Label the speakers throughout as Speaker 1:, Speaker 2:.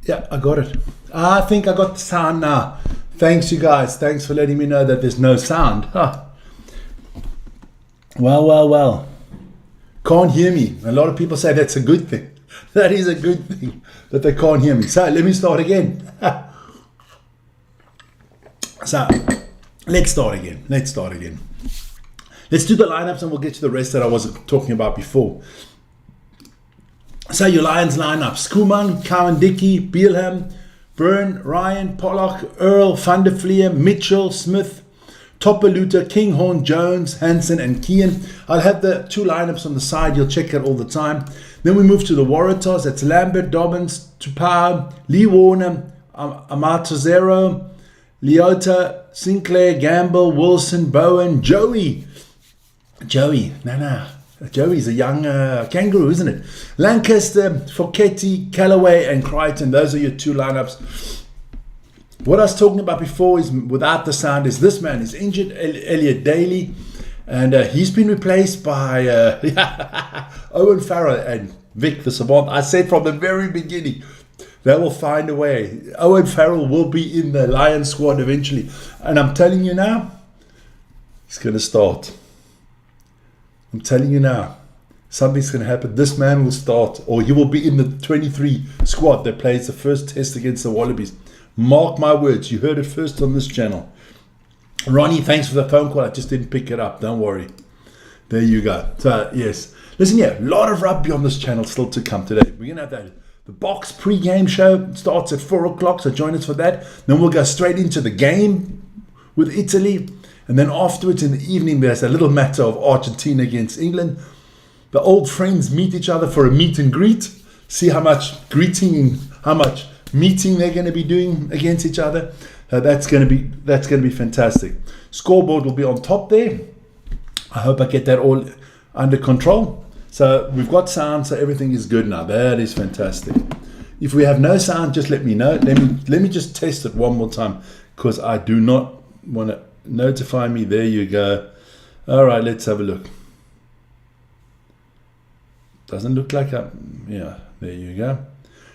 Speaker 1: Yeah, I got it. I think I got the sound now. Thanks, you guys. Thanks for letting me know that there's no sound. Huh. Well. Can't hear me. A lot of people say that's a good thing. That is a good thing that they can't hear me. So let me start again. So let's start again. Let's do the lineups and we'll get to the rest that I was talking about before. So your Lions lineup: Schoeman, Cowan, Dickey, Beelham, Byrne, Ryan, Pollock, Earl, Van der Vlier, Mitchell, Smith, Topper-Luther, Kinghorn, Jones, Hansen and Kean. I'll have the two lineups on the side. You'll check it all the time. Then we move to the Waratahs. That's Lambert, Dobbins, Tupau, Lee Warner, Amatozero, Leota, Sinclair, Gamble, Wilson, Bowen, Joey. Joey's a young kangaroo, isn't it? Lancaster, Focchetti, Callaway and Crichton. Those are your two lineups. What I was talking about before is, without the sound, is this man is injured, Elliot Daly, and he's been replaced by Owen Farrell and Vic the Savant. I said from the very beginning, they will find a way. Owen Farrell will be in the Lions squad eventually. And I'm telling you now, he's going to start. I'm telling you now, something's going to happen. This man will start, or he will be in the 23 squad that plays the first test against the Wallabies. Mark my words, you heard it first on this channel. Ronnie, thanks for the phone call. I just didn't pick it up. Don't worry. There you go. So, yes. Listen here, a lot of rugby on this channel still to come today. We're going to have that. The Box pre-game show starts at 4 o'clock, so join us for that. Then we'll go straight into the game with Italy. And then afterwards in the evening, there's a little matter of Argentina against England. The old friends meet each other for a meet and greet. See how much greeting and how much meeting they're going to be doing against each other. That's going to be fantastic. Scoreboard will be on top there. I hope I get that all under control. So we've got sound, so everything is good now. That is fantastic. If we have no sound, just let me know. Let me just test it one more time, because I do not want to notify me. There you go. All right, let's have a look. Doesn't look like yeah, there you go.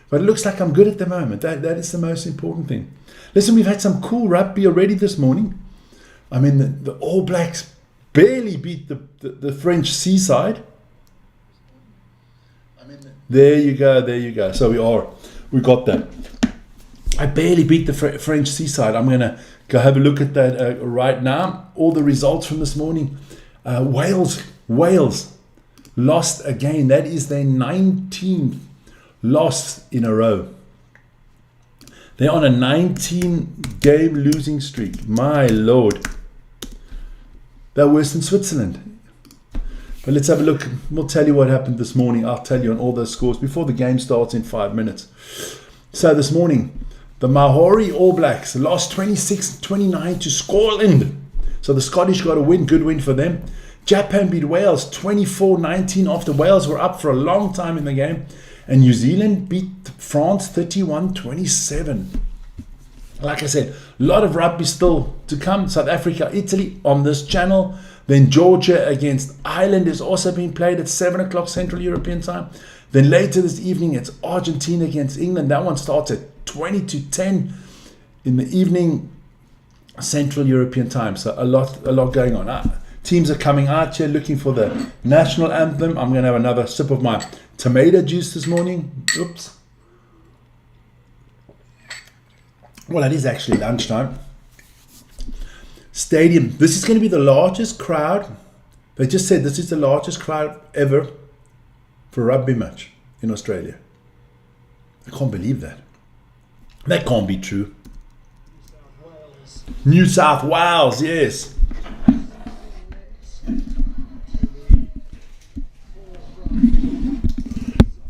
Speaker 1: But it looks like I'm good at the moment. That is the most important thing. Listen, we've had some cool rugby already this morning. I mean, the All Blacks barely beat the French Seaside. There you go. So we got that. I barely beat the French Seaside. I'm going to go have a look at that right now. All the results from this morning. Wales lost again. That is their 19th loss in a row. They're on a 19-game losing streak. My Lord. They're worse than Switzerland. But let's have a look. We'll tell you what happened this morning. I'll tell you on all those scores before the game starts in 5 minutes. So this morning, the Maori All Blacks lost 26-29 to Scotland. So the Scottish got a win. Good win for them. Japan beat Wales 24-19 after Wales were up for a long time in the game. And New Zealand beat France 31-27. Like I said, a lot of rugby still to come. South Africa, Italy on this channel. Then Georgia against Ireland is also being played at 7 o'clock Central European time. Then later this evening, it's Argentina against England. That one starts at 20-10 in the evening Central European time. So a lot going on. Teams are coming out here looking for the national anthem. I'm going to have another sip of my tomato juice this morning. Oops. Well, it is actually lunchtime. Stadium. This is going to be the largest crowd. They just said this is the largest crowd ever for a rugby match in Australia. I can't believe that. That can't be true. New South Wales, yes.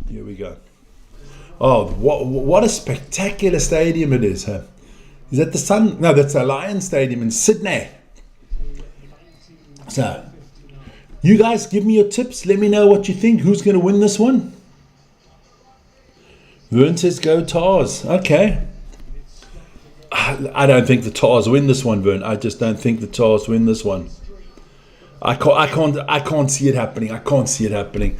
Speaker 1: Here we go. Oh, what a spectacular stadium it is, huh? Is that the Sun? No, that's the Lions Stadium in Sydney. So, you guys give me your tips. Let me know what you think. Who's going to win this one? Vern says go Tars. Okay. I don't think the Tars win this one, Vern. I just don't think the Tars win this one. I can't see it happening. I can't see it happening.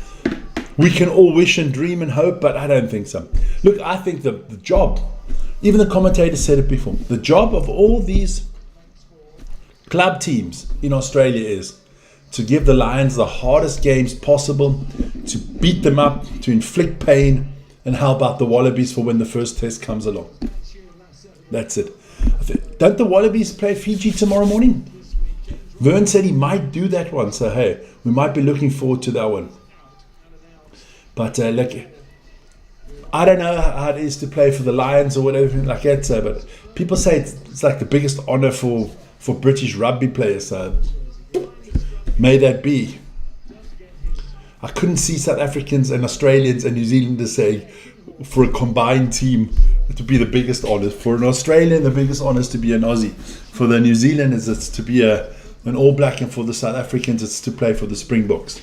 Speaker 1: We can all wish and dream and hope, but I don't think so. Look, I think the job, even the commentator said it before, the job of all these club teams in Australia is to give the Lions the hardest games possible, to beat them up, to inflict pain, and help out the Wallabies for when the first test comes along. That's it. Don't the Wallabies play Fiji tomorrow morning? Vern said he might do that one, so hey, we might be looking forward to that one. But look, I don't know how it is to play for the Lions or whatever like that, but people say it's like the biggest honour for British rugby players, so may that be. I couldn't see South Africans and Australians and New Zealanders saying for a combined team to be the biggest honour. For an Australian, the biggest honour is to be an Aussie. For the New Zealanders, it's to be an All Black, and for the South Africans, it's to play for the Springboks.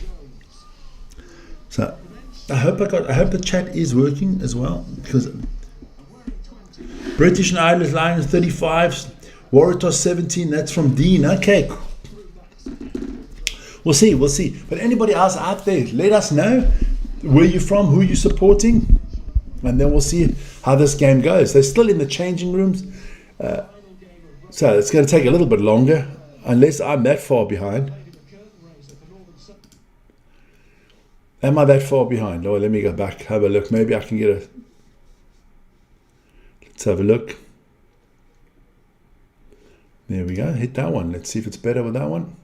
Speaker 1: So I hope the chat is working as well, because British and Irish Lions 35, Waratahs 17. That's from Dean. Okay. We'll see. But anybody else out there, let us know where you're from, who you're supporting, and then we'll see how this game goes. They're still in the changing rooms, so it's going to take a little bit longer, unless I'm that far behind. Am I that far behind? Oh, let me go back, have a look. Maybe I can get a... Let's have a look. There we go. Hit that one. Let's see if it's better with that one.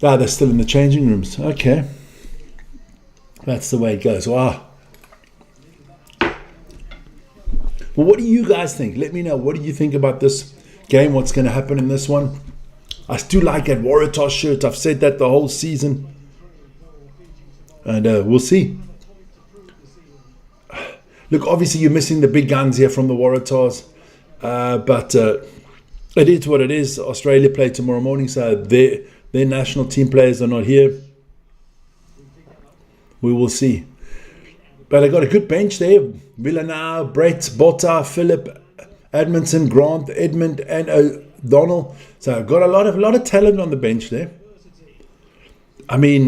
Speaker 1: Ah, they're still in the changing rooms. Okay. That's the way it goes. Wow. Well, what do you guys think? Let me know. What do you think about this game? What's going to happen in this one? I still like that Waratahs shirt. I've said that the whole season. And we'll see. Look, obviously you're missing the big guns here from the Waratahs. But it is what it is. Australia play tomorrow morning, so their national team players are not here. We will see. But I got a good bench there. Villanau, Brett, Botta, Philip, Edmondson, Grant, Edmund, and O'Donnell. So I've got a lot of talent on the bench there. I mean,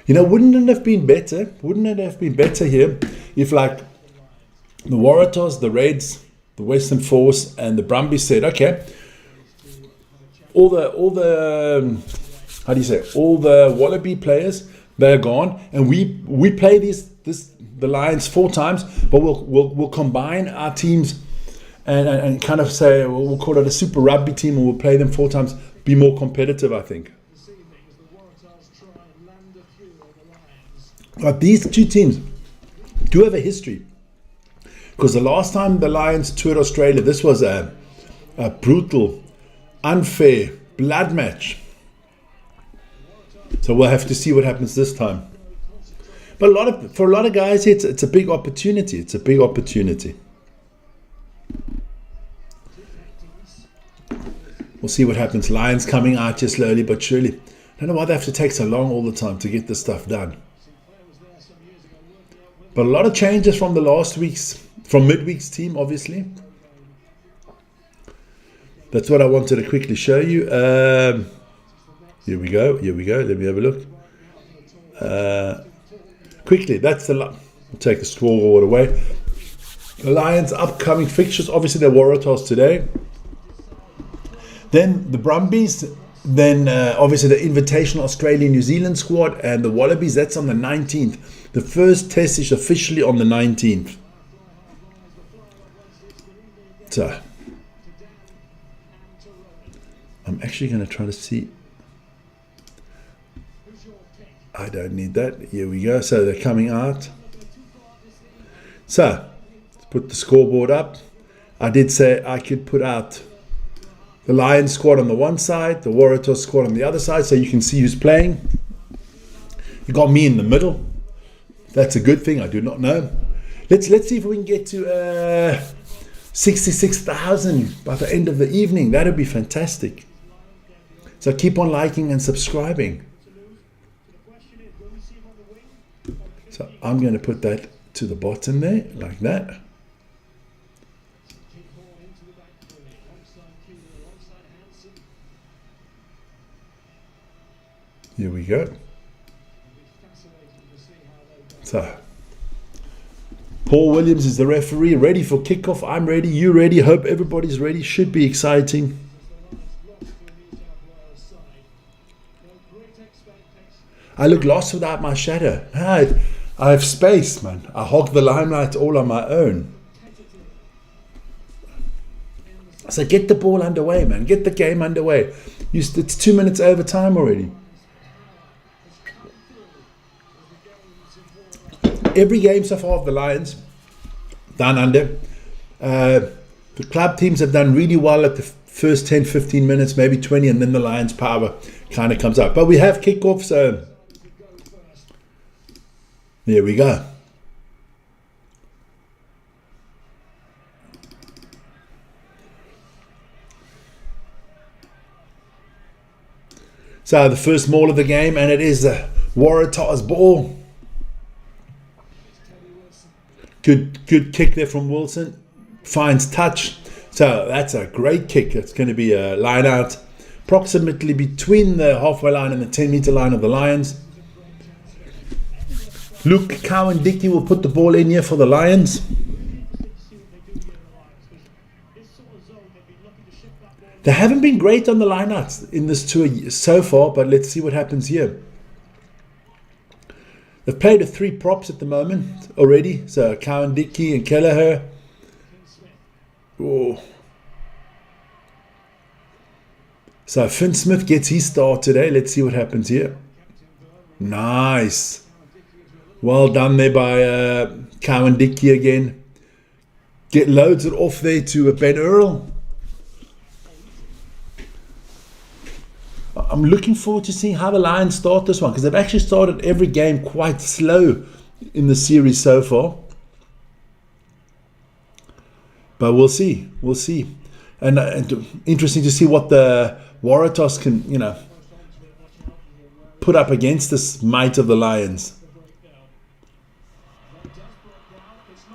Speaker 1: wouldn't it have been better? Wouldn't it have been better here if, like, the Waratahs, the Reds, the Western Force, and the Brumbies said, okay, all the Wallaby players, they're gone, and we play the Lions 4 times, but we'll combine our teams and kind of say we'll call it a Super Rugby team, and we'll play them 4 times, be more competitive, I think. But these two teams do have a history, because the last time the Lions toured Australia, this was a brutal, unfair blood match. So we'll have to see what happens this time. But for a lot of guys, it's a big opportunity. It's a big opportunity. We'll see what happens. Lions coming out just slowly but surely. I don't know why they have to take so long all the time to get this stuff done. But a lot of changes from from midweek's team, obviously. That's what I wanted to quickly show you. Here we go. Let me have a look. Quickly, that's we'll take the scoreboard away. The Lions' upcoming fixtures, obviously the Waratahs today. Then the Brumbies. Then obviously the Invitational Australia-New Zealand squad, and the Wallabies. That's on the 19th. The first test is officially on the 19th. So I'm actually going to try to see. I don't need that. Here we go. So they're coming out. So let's put the scoreboard up. I did say I could put out the Lions squad on the one side, the Waratahs squad on the other side, so you can see who's playing. You got me in the middle. That's a good thing. I do not know. Let's see if we can get to 66,000 by the end of the evening. That would be fantastic. So keep on liking and subscribing. So I'm going to put that to the bottom there, like that. Here we go. So, Paul Williams is the referee, ready for kickoff. I'm ready, you ready, hope everybody's ready. Should be exciting. I look lost without my shadow. I have space, man. I hog the limelight all on my own. So get the ball underway, man. Get the game underway. It's 2 minutes overtime already. Every game so far of the Lions, down under, the club teams have done really well at the first 10, 15 minutes, maybe 20, and then the Lions' power kind of comes out. But we have kickoff, so there we go. So the first maul of the game, and it is the Waratahs ball. Good kick there from Wilson. Finds touch. So that's a great kick. It's going to be a line out approximately between the halfway line and the 10-meter line of the Lions. Luke Cowan-Dickey will put the ball in here for the Lions. They haven't been great on the lineouts in this tour so far, but let's see what happens here. They've played with 3 props at the moment already. So Cowan-Dickey and Kelleher. Oh. So Finn Smith gets his start today. Let's see what happens here. Nice. Well done there by Cowan-Dickey again. Loads it off there to Ben Earl. I'm looking forward to seeing how the Lions start this one, because they've actually started every game quite slow in the series so far. But we'll see. We'll see. And interesting to see what the Waratahs can, put up against this might of the Lions.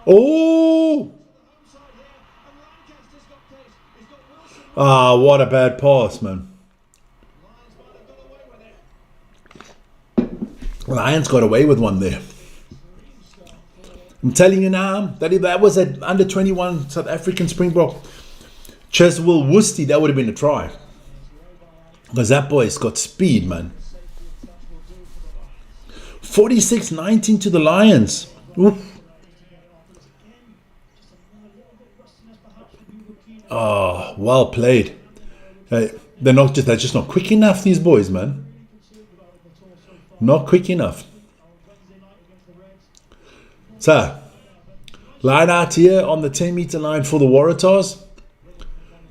Speaker 1: Oh! Ah, what a bad pass, man. Lions got away with one there. I'm telling you now, that was an under 21 South African Springbok. Cheswell Woosty, that would have been a try. Because that boy's got speed, man. 46-19 to the Lions. Oof. Oh, well played. They're just not quick enough, these boys, man. Not quick enough. So, line out here on the 10-meter line for the Waratahs.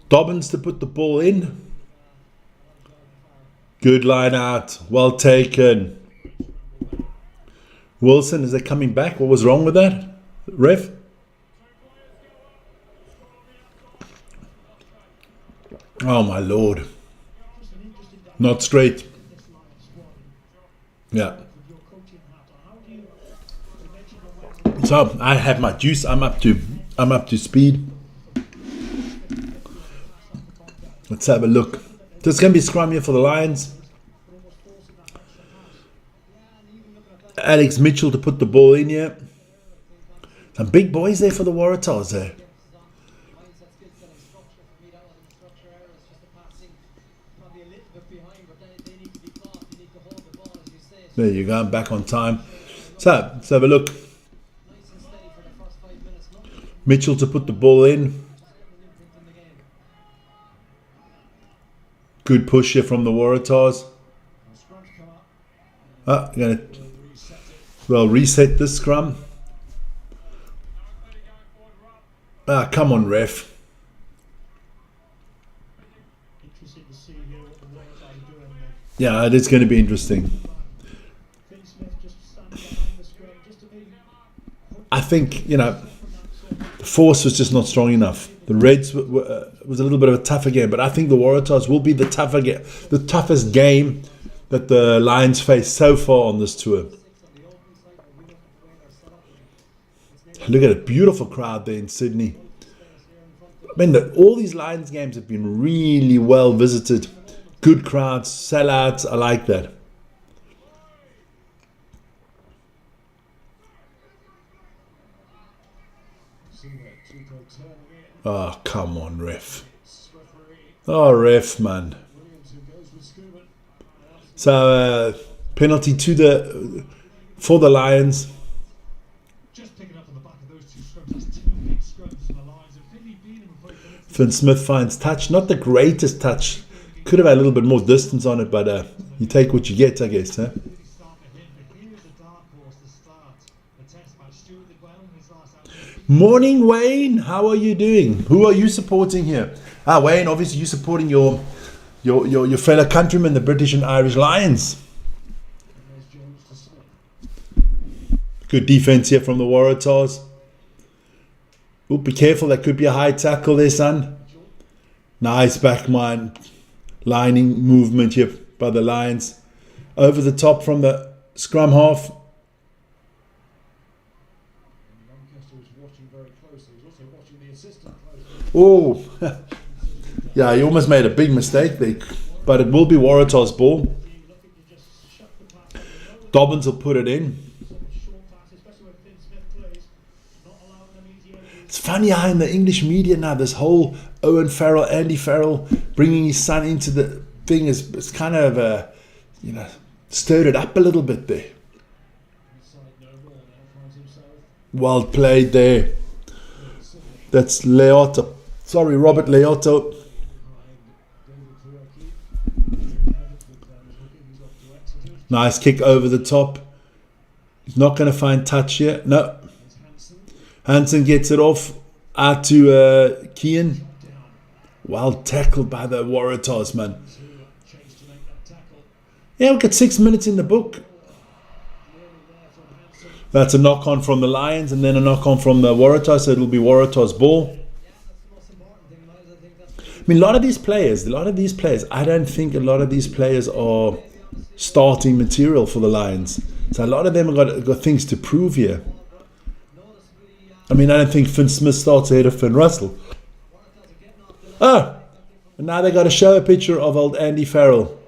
Speaker 1: Dobbins to put the ball in. Good line out. Well taken. Wilson, is they coming back? What was wrong with that? Ref? Oh my Lord. Not straight. Yeah. So I have my juice. I'm up to speed. Let's have a look. This is going to be scrum here for the Lions. Alex Mitchell to put the ball in here. Some big boys there for the Waratahs there. There you go, I'm back on time. So, let's have a look. Mitchell to put the ball in. Good push here from the Waratahs. Going to reset this scrum. Come on, ref. Yeah, it is going to be interesting. I think, the force was just not strong enough. The Reds was a little bit of a tougher game, but I think the Waratahs will be the toughest game that the Lions face so far on this tour. Look at a beautiful crowd there in Sydney. I mean, all these Lions games have been really well visited. Good crowds, sellouts. I like that. Oh, come on, ref. Oh, ref, man. So, penalty for the Lions. Finn Smith finds touch. Not the greatest touch. Could have had a little bit more distance on it, but you take what you get, I guess. Huh? Morning, Wayne. How are you doing? Who are you supporting here? Wayne, obviously you supporting your fellow countrymen, the British and Irish Lions. Good defense here from the Waratahs. Oh, be careful. That could be a high tackle there, son. Nice back lining movement here by the Lions. Over the top from the scrum half. Oh, yeah, he almost made a big mistake there. But it will be Waratahs' ball. Dobbins will put it in. It's funny how in the English media now, this whole Owen Farrell, Andy Farrell, bringing his son into the thing is kind of, stirred it up a little bit there. Well played there. That's Leota. Sorry, Robert Leota. Nice kick over the top. He's not going to find touch here. No. Hansen gets it off out to Kean. Well tackled by the Waratahs, man. Yeah, we've got 6 minutes in the book. That's a knock-on from the Lions and then a knock-on from the Waratahs, so it'll be Waratahs' ball. I mean, a lot of these players, I don't think a lot of these players are starting material for the Lions. So a lot of them have got things to prove here. I mean, I don't think Finn Smith starts ahead of Finn Russell. Oh, and now they got to show a picture of old Andy Farrell.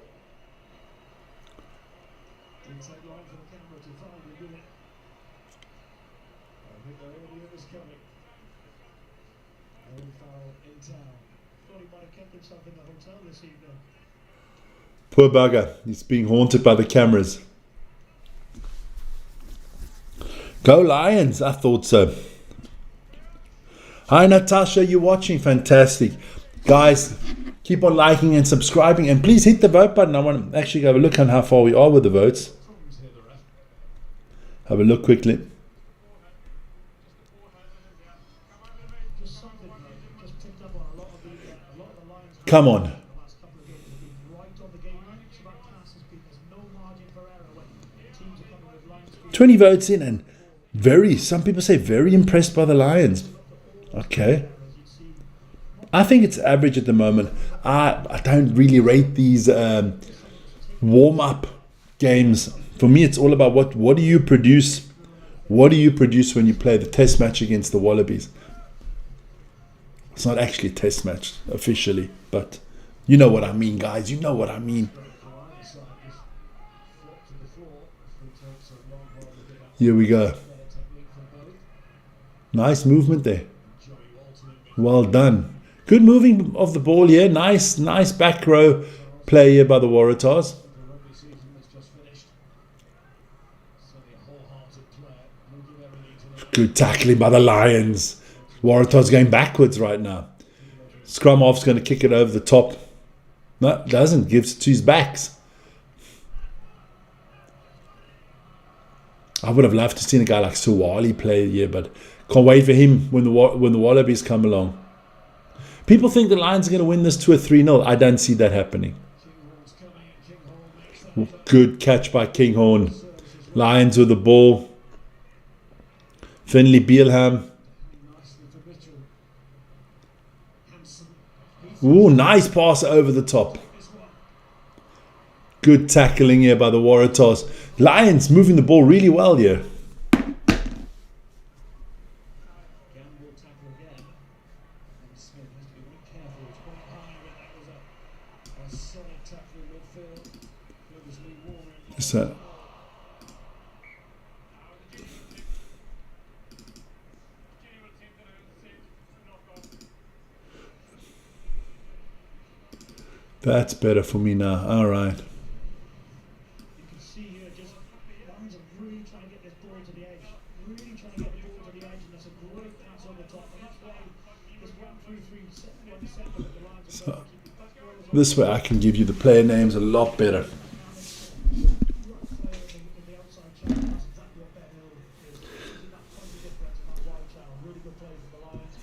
Speaker 1: Poor bugger, he's being haunted by the cameras. Go Lions, I thought so. Hi Natasha, you watching? Fantastic. Guys, keep on liking and subscribing, and please hit the vote button. I want to actually have a look on how far we are with the votes. Have a look quickly. Come on. 20 votes in, and some people say very impressed by the Lions. Okay. I think it's average at the moment. I don't really rate these warm-up games. For me, it's all about what do you produce? What do you produce when you play the test match against the Wallabies? It's not actually a test match officially, but you know what I mean, guys. You know what I mean. Here we go. Nice movement there. Well done. Good moving of the ball here. Nice back row play here by the Waratahs. Good tackling by the Lions. Waratahs going backwards right now. Scrum half's going to kick it over the top. No, doesn't. Gives it to his backs. I would have loved to see a guy like Suwali play here, but can't wait for him when the Wallabies come along. People think the Lions are going to win this 2 or 3-0. I don't see that happening. Good catch by Kinghorn. Lions with the ball. Finley Beelham. Ooh, nice pass over the top. Good tackling here by the Waratahs. Lions moving the ball really well here. So, That's better for me now. All right.
Speaker 2: You can see here just Lions are really trying to get this ball to the edge. Really trying to get the ball to the edge, and that's a great pass over the top. And that's why this 1-3-3 set that the Lions are going to keep the back rollers on
Speaker 1: This way I can give you the player names a lot better.
Speaker 2: the outside channel. That's exactly what Ben Hill is. Using that point of difference in that wide channel. Really good play from the Lions.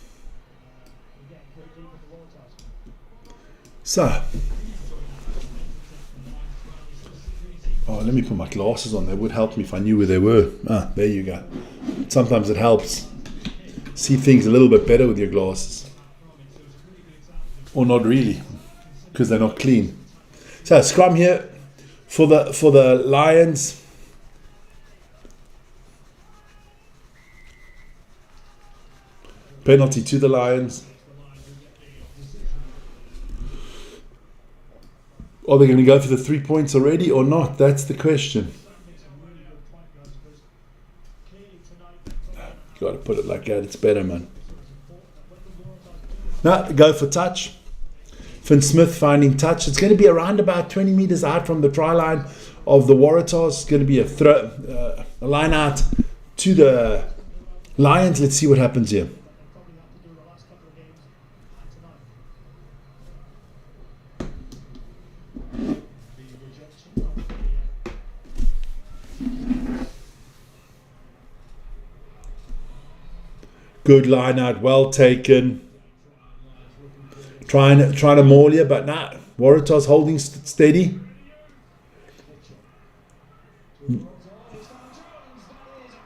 Speaker 2: Again, great deep with the Waratahs.
Speaker 1: So, let me put my glasses on. That would help me if I knew where they were. There you go. Sometimes it helps. See things a little bit better with your glasses. Or not really, because they're not clean. So, scrum here for the Lions. Penalty to the Lions. Are they going to go for the 3 points already or not? That's the question. Got to put it like that. It's better, man. Now, go for touch. Finn Smith finding touch. It's going to be around about 20 meters out from the try line of the Waratahs. It's going to be a line out to the Lions. Let's see what happens here. Good line out, well taken. Trying to maul you, but nah. Waratahs holding steady.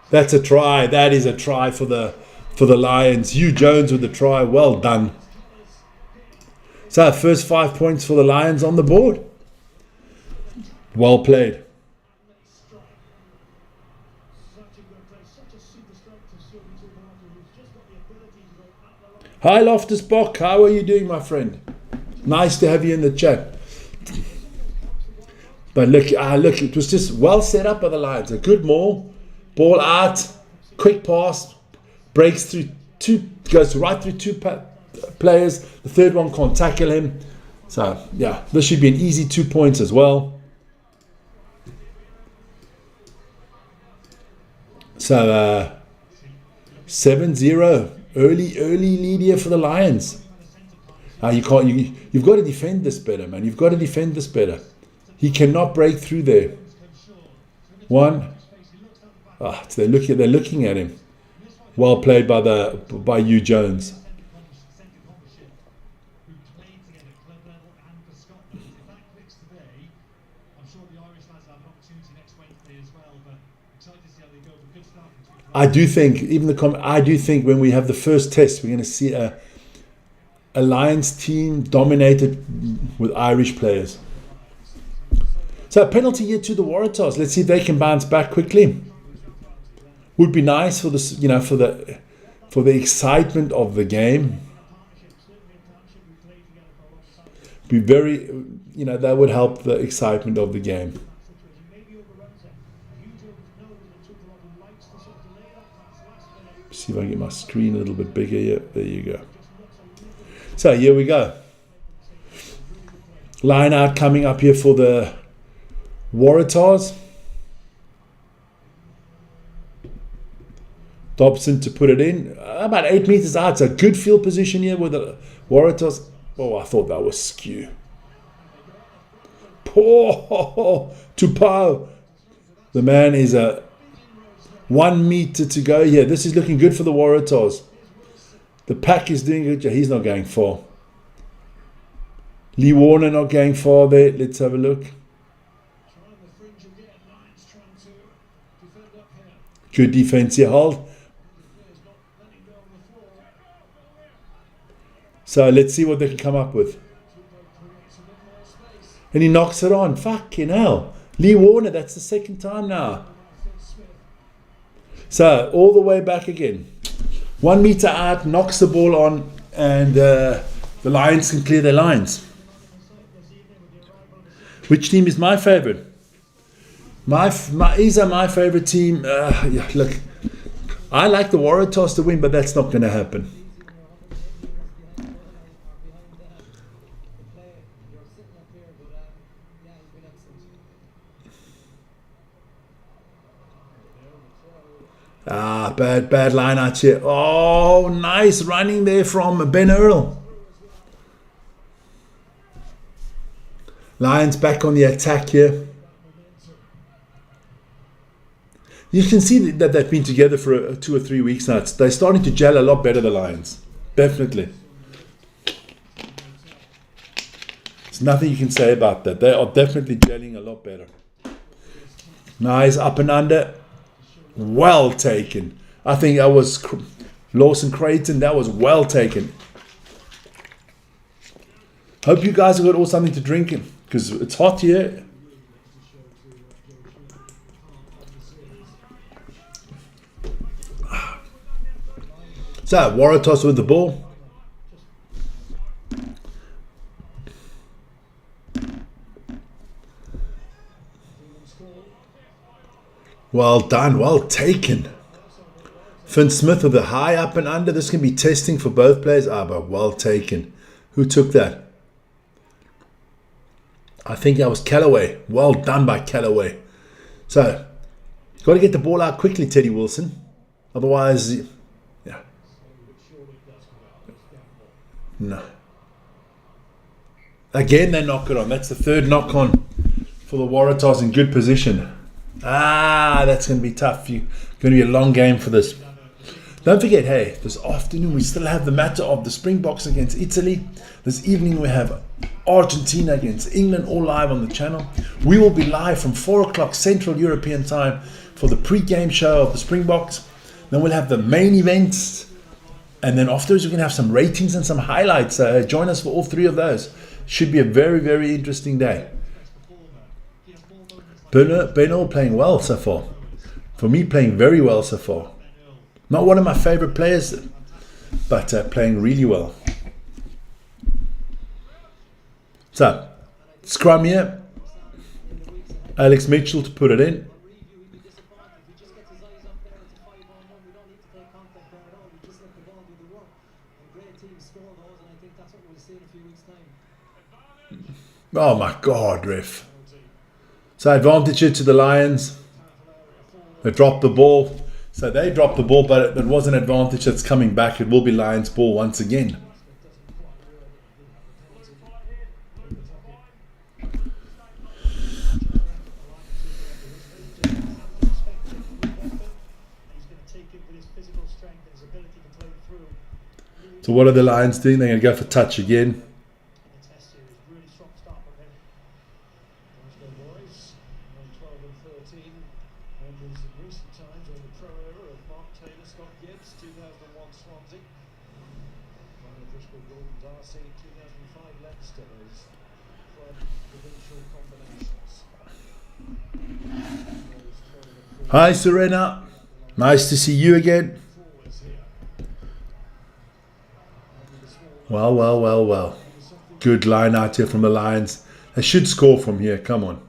Speaker 1: That's a try. That is a try for the Lions. Hugh Jones with the try. Well done. So first 5 points for the Lions on the board. Well played. Hi Loftus Bock, how are you doing, my friend? Nice to have you in the chat. But look, it was just well set up by the Lions. A good maul, ball out, quick pass, breaks through goes right through two players. The third one can't tackle him. So yeah, this should be an easy 2 points as well. So 7-0. Early lead here for the Lions. You've got to defend this better, man. You've got to defend this better. He cannot break through there. One. They're looking at him. Well played by Hugh Jones. I do think when we have the first test, we're going to see a Lions team dominated with Irish players. So a penalty here to the Waratahs. Let's see if they can bounce back quickly. Would be nice for this, for the excitement of the game. Be very, that would help the excitement of the game. See if I can get my screen a little bit bigger here. There you go. So here we go. Line out coming up here for the Waratahs. Dobson to put it in. About 8 meters out. It's a good field position here with the Waratahs. Oh, I thought that was skew. Poor Tupou. The man is a 1 meter to go here. This is looking good for the Waratahs. The pack is doing good. He's not going far. Lee Warner not going far there. Let's have a look. Good defense here. Hold. So let's see what they can come up with. And he knocks it on. Fucking hell. Lee Warner, that's the second time now. So, all the way back again. 1 meter out, knocks the ball on, and the Lions can clear their lines. Which team is my favourite? These are my favourite team. Look, I like the Waratahs to win, but that's not going to happen. Bad line out here. Oh, nice running there from Ben Earl. Lions back on the attack here. You can see that they've been together for 2 or 3 weeks now. They're starting to gel a lot better, the Lions. Definitely. There's nothing you can say about that. They are definitely gelling a lot better. Nice up and under. Well taken. I think that was Lawson Creighton. That was well taken. Hope you guys have got all something to drink because it's hot here. So, Waratahs with the ball. Well done, well taken. Finn Smith with a high up and under. This can be testing for both players. But well taken. Who took that? I think that was Callaway. Well done by Callaway. So, got to get the ball out quickly, Teddy Wilson. Otherwise, yeah. No. Again, they knock it on. That's the third knock on for the Waratahs in good position. That's going to be tough. Going to be a long game for this. Don't forget, hey, this afternoon we still have the matter of the Springboks against Italy. This evening we have Argentina against England, all live on the channel. We will be live from 4 o'clock Central European time for the pre-game show of the Springboks. Then we'll have the main events. And then afterwards we're going to have some ratings and some highlights. Join us for all 3 of those. Should be a very, very interesting day. Beno playing well so far. For me, playing very well so far. Not one of my favorite players, but playing really well. So, scrum here. Alex Mitchell to put it in. Oh my God, ref. So advantage here to the Lions. They dropped the ball. So they dropped the ball, but it was an advantage that's coming back. It will be Lions ball once again. So what are the Lions doing? They're going to go for touch again. Hi Serena, nice to see you again. Well. Good line out here from the Lions. They should score from here, come on.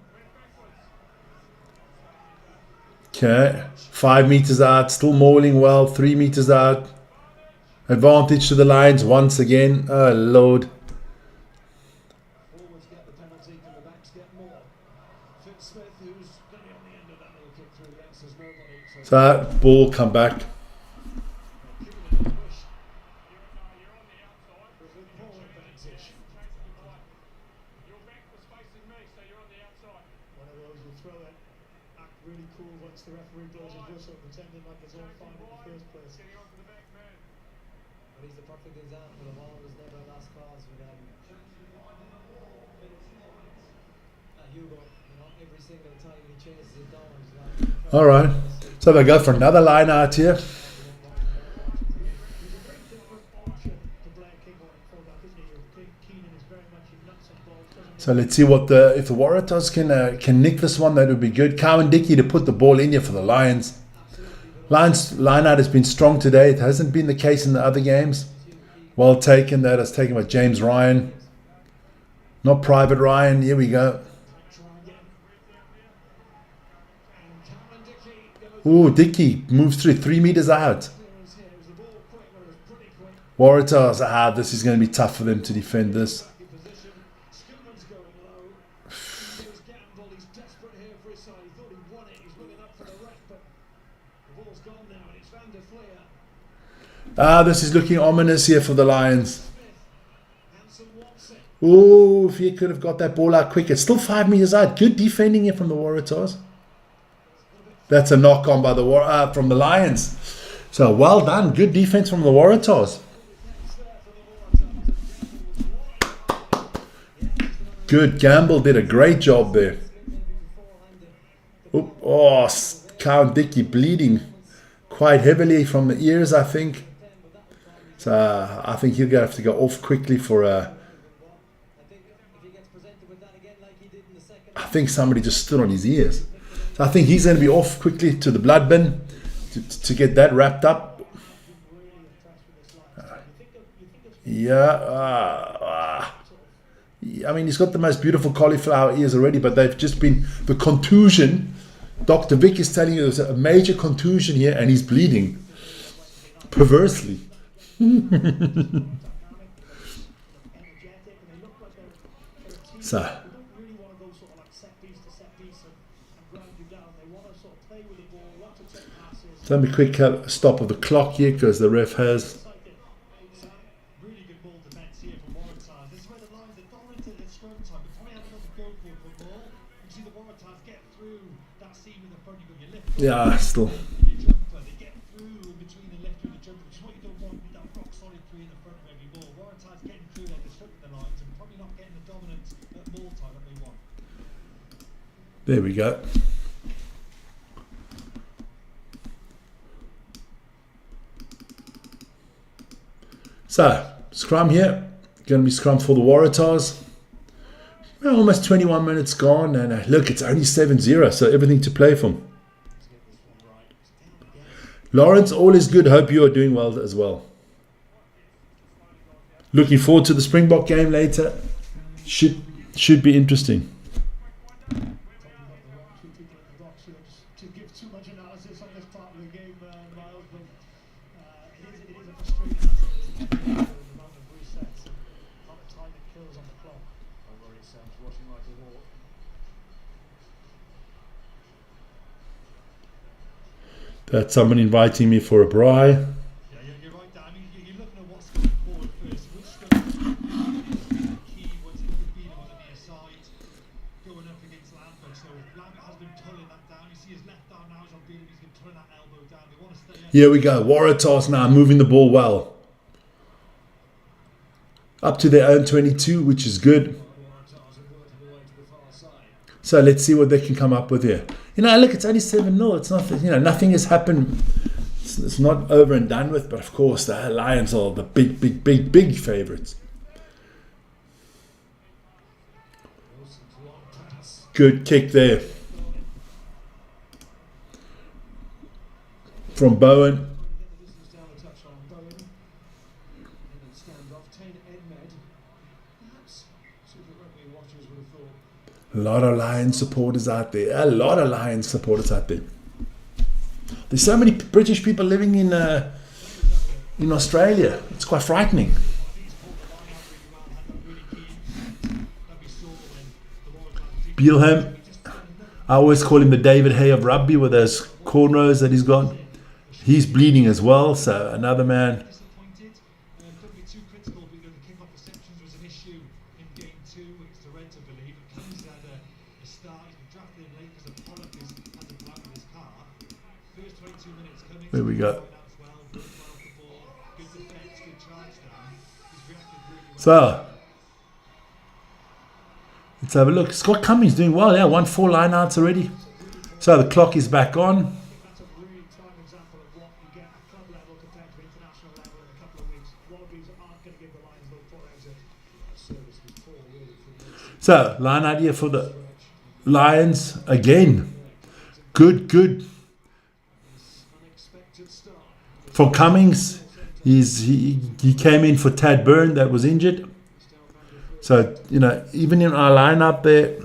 Speaker 1: Okay, 5 meters out, still mauling well, 3 meters out. Advantage to the Lions once again. Oh Lord. So that ball come back. All right, so they go for another line out here. So let's see what if the Waratahs can nick this one, that would be good. Cowan Dickey to put the ball in here for the Lions. Lions line out has been strong today. It hasn't been the case in the other games. Well taken. That is taken by James Ryan, not Private Ryan. Here we go. Ooh, Dickey moves through 3 meters out. Waratahs, this is going to be tough for them to defend this. This is looking ominous here for the Lions. Oh, if he could have got that ball out quicker. It's still 5 meters out. Good defending here from the Waratahs. That's a knock on by the from the Lions. So well done. Good defense from the Waratahs. Good. Gamble did a great job there. Count Dickey bleeding quite heavily from the ears, I think. So I think he'll have to go off quickly for a... I think somebody just stood on his ears. So I think he's going to be off quickly to the blood bin to get that wrapped up. I mean, he's got the most beautiful cauliflower ears already, but they've just been... The contusion, Dr. Vic is telling you there's a major contusion here and he's bleeding. Perversely. So... Let me quick stop of the clock here because the ref has...
Speaker 2: Really good ball defence here from Waratahs. This is where the Lions are dominated at scrum time, but probably have another go for football. You see the Waratahs get through that seam in the front, you've got your lift.
Speaker 1: Yeah, still.
Speaker 2: Your jumper, they get through in between the lifter and the jumper, which is what you don't want with that rock solid three in the front of every ball. Waratahs getting through like disrupting the Lions and probably not getting the dominance at ball time that they want.
Speaker 1: There we go. So, scrum here. Going to be scrum for the Waratahs. Well, almost 21 minutes gone. And look, it's only 7-0. So, everything to play for. Lawrence, all is good. Hope you are doing well as well. Looking forward to the Springbok game later. Should be interesting.
Speaker 2: To give too much analysis on this part of the game, Miles, but it is a frustrating answer. The amount of resets and the amount of time it kills on the clock. Don't worry, Sam's watching like a hawk.
Speaker 1: That's someone inviting me for a braai.
Speaker 2: Yeah, you're right, Dan. I mean, you're looking at what's going forward first. Which stuff is key? What's it could be on the near side? Going up against Lambert. So Lambert has been pulling that down. You see his left arm now is on beating. He's been pulling that elbow down. They want to stay up.
Speaker 1: Here we go. Waratahs now moving the ball well. Up to their own 22, which is good. So let's see what they can come up with here. You know, look, it's only 7-0. It's not, nothing has happened. It's not over and done with. But of course, the Lions are the big favourites. Good kick there from Bowen. A lot of Lions supporters out there. There's so many British people living in Australia. It's quite frightening. Beelham. I always call him the David Hay of rugby with those cornrows that he's got. He's bleeding as well, so another man. There we go. So, let's have a look. Scott Cummings doing well. Yeah, 1-4 line outs already. So the clock is back on.
Speaker 2: That's a really prime example of what you get at club level compared to international level in a couple of weeks. Wallabies aren't going to give the Lions no foot exit.
Speaker 1: So, line out here for the Lions again. Good. For Cummings, he came in for Tad Byrne that was injured. So, even in our lineup there,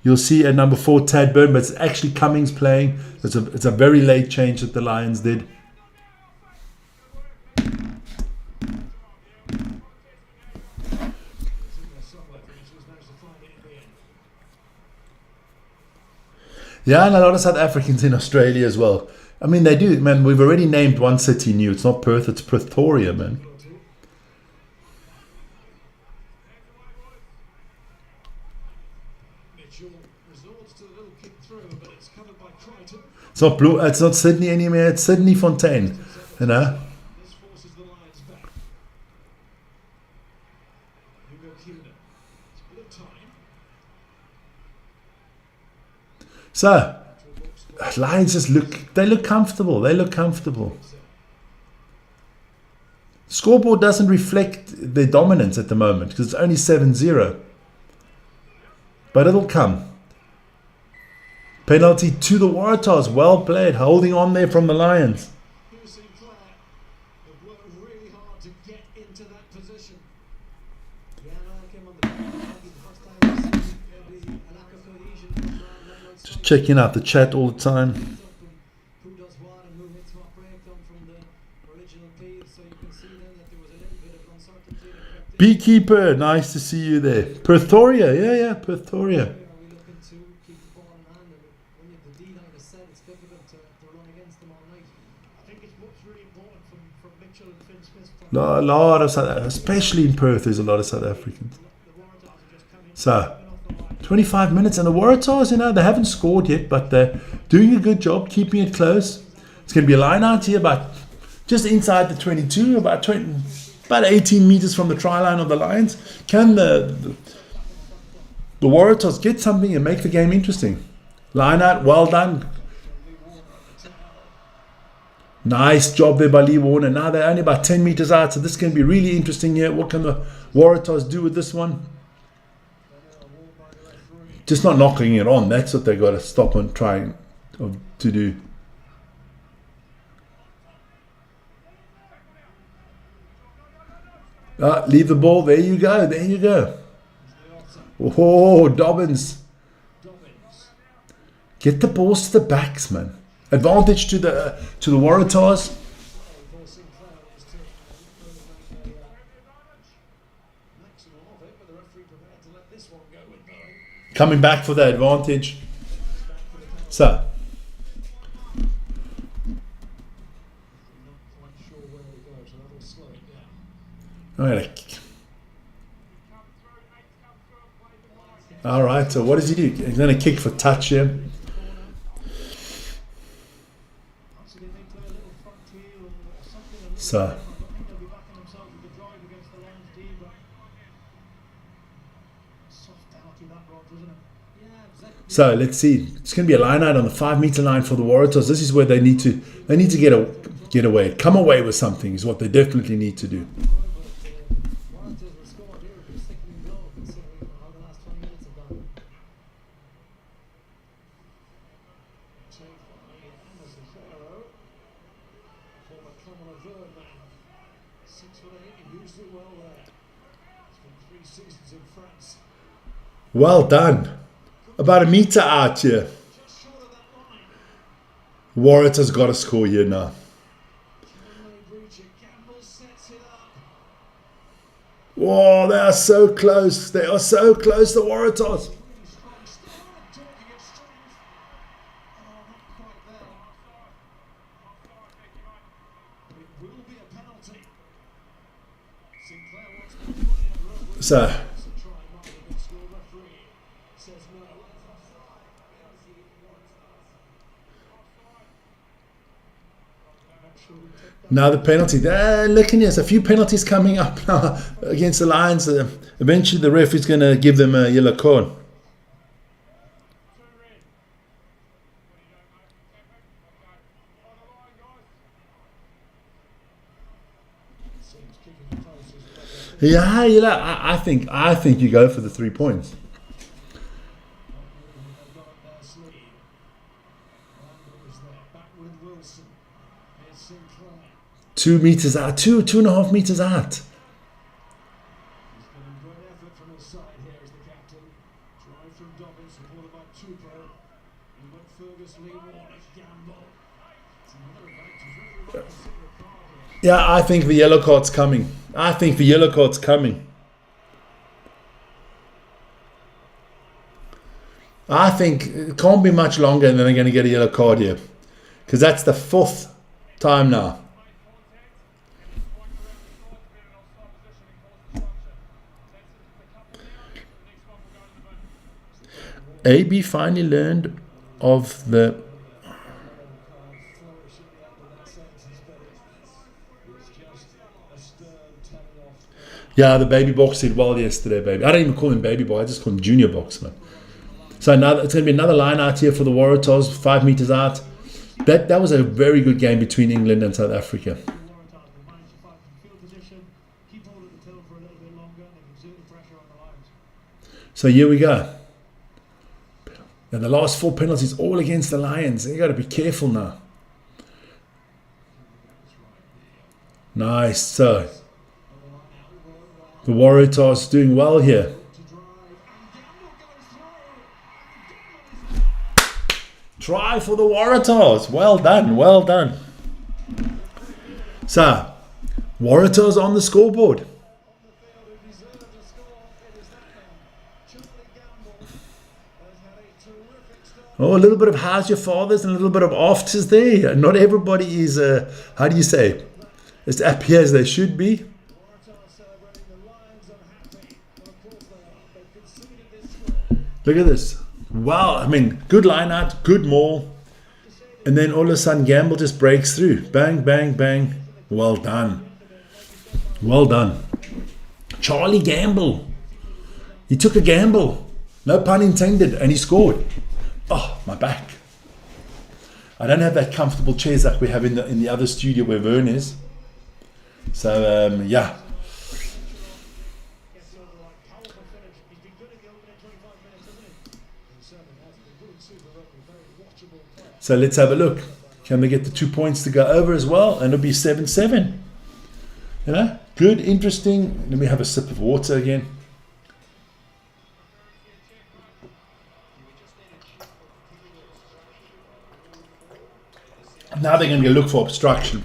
Speaker 1: you'll see at number 4 Tad Byrne, but it's actually Cummings playing. It's a very late change that the Lions did. Yeah, and a lot of South Africans in Australia as well. I mean, they do, man. We've already named one city new. It's not Perth, it's Pretoria, man. It's not Blue. It's not Sydney anymore. It's Sydney Fontaine. You know. So, Lions just look. They look comfortable. They look comfortable. Scoreboard doesn't reflect their dominance at the moment because it's only 7-0. But it'll come. Penalty to the Waratahs. Well played. Holding on there from the Lions. Just checking out the chat all the time. Beekeeper, nice to see you there. Pretoria, yeah, Pretoria. A lot of South, especially in Perth, there's a lot of South Africans. So, 25 minutes, and the Waratahs, you know, they haven't scored yet, but they're doing a good job keeping it close. It's going to be a line out here, about just inside the 22, about 18 meters from the try line of the Lions. Can the Waratahs get something and make the game interesting? Line out, well done. Nice job there by Lee Warner. Now they're only about 10 meters out, so this is going to be really interesting here. What can the Waratahs do with this one? Just not knocking it on. That's what they got to stop on trying to do. Leave the ball. There you go. There you go. Oh, Dobbins. Get the balls to the backs, man. Advantage to the Waratahs. Coming back for the advantage. So. All right, so what does he do? He's going to kick for touch here. So let's see. It's going to be a line out on the 5 meter line for the Waratahs. This is where they need to get away. Come away with something is what they definitely need to do. Well done. About a meter out here. Waratahs got a score here now. Whoa, they are so close. They are so close, the Waratahs. So, now the penalty. Looking, there's a few penalties coming up now against the Lions. Eventually the ref is going to give them a yellow card. Yeah, you know, I think you go for the 3 points. Two meters out, two and a half meters out. Yeah, I think the yellow card's coming. I think it can't be much longer and then they're going to get a yellow card here. Because that's the 4th time now. AB finally learned of the... Yeah, the baby box did well yesterday, baby. I don't even call him baby boy. I just call him junior box, man. So now it's going to be another line out here for the Waratahs, 5 meters out. That was a very good game between England and South Africa.
Speaker 2: Waratahs will manage to fight from field position, keep hold of the till for a little bit longer, and exert the pressure on the Lions.
Speaker 1: So here we go. And the last 4 penalties all against the Lions. You got to be careful now. Nice. So the Waratahs doing well here. Try for the Waratahs. Well done. Well done. So Waratahs on the scoreboard. Oh, a little bit of how's your father's and a little bit of afters there. Not everybody is, how do you say, as happy as they should be. Look at this. Wow, I mean, good line out, good maul. And then all of a sudden, Gamble just breaks through. Bang, bang, bang. Well done. Well done. Charlie Gamble. He took a gamble. No pun intended. And he scored. Oh, my back. I don't have that comfortable chairs like we have in the other studio where Vern is. So, yeah. So let's have a look. Can they get the 2 points to go over as well? And it'll be 7-7. You know, good, interesting. Let me have a sip of water again. Now they're going to look for obstruction.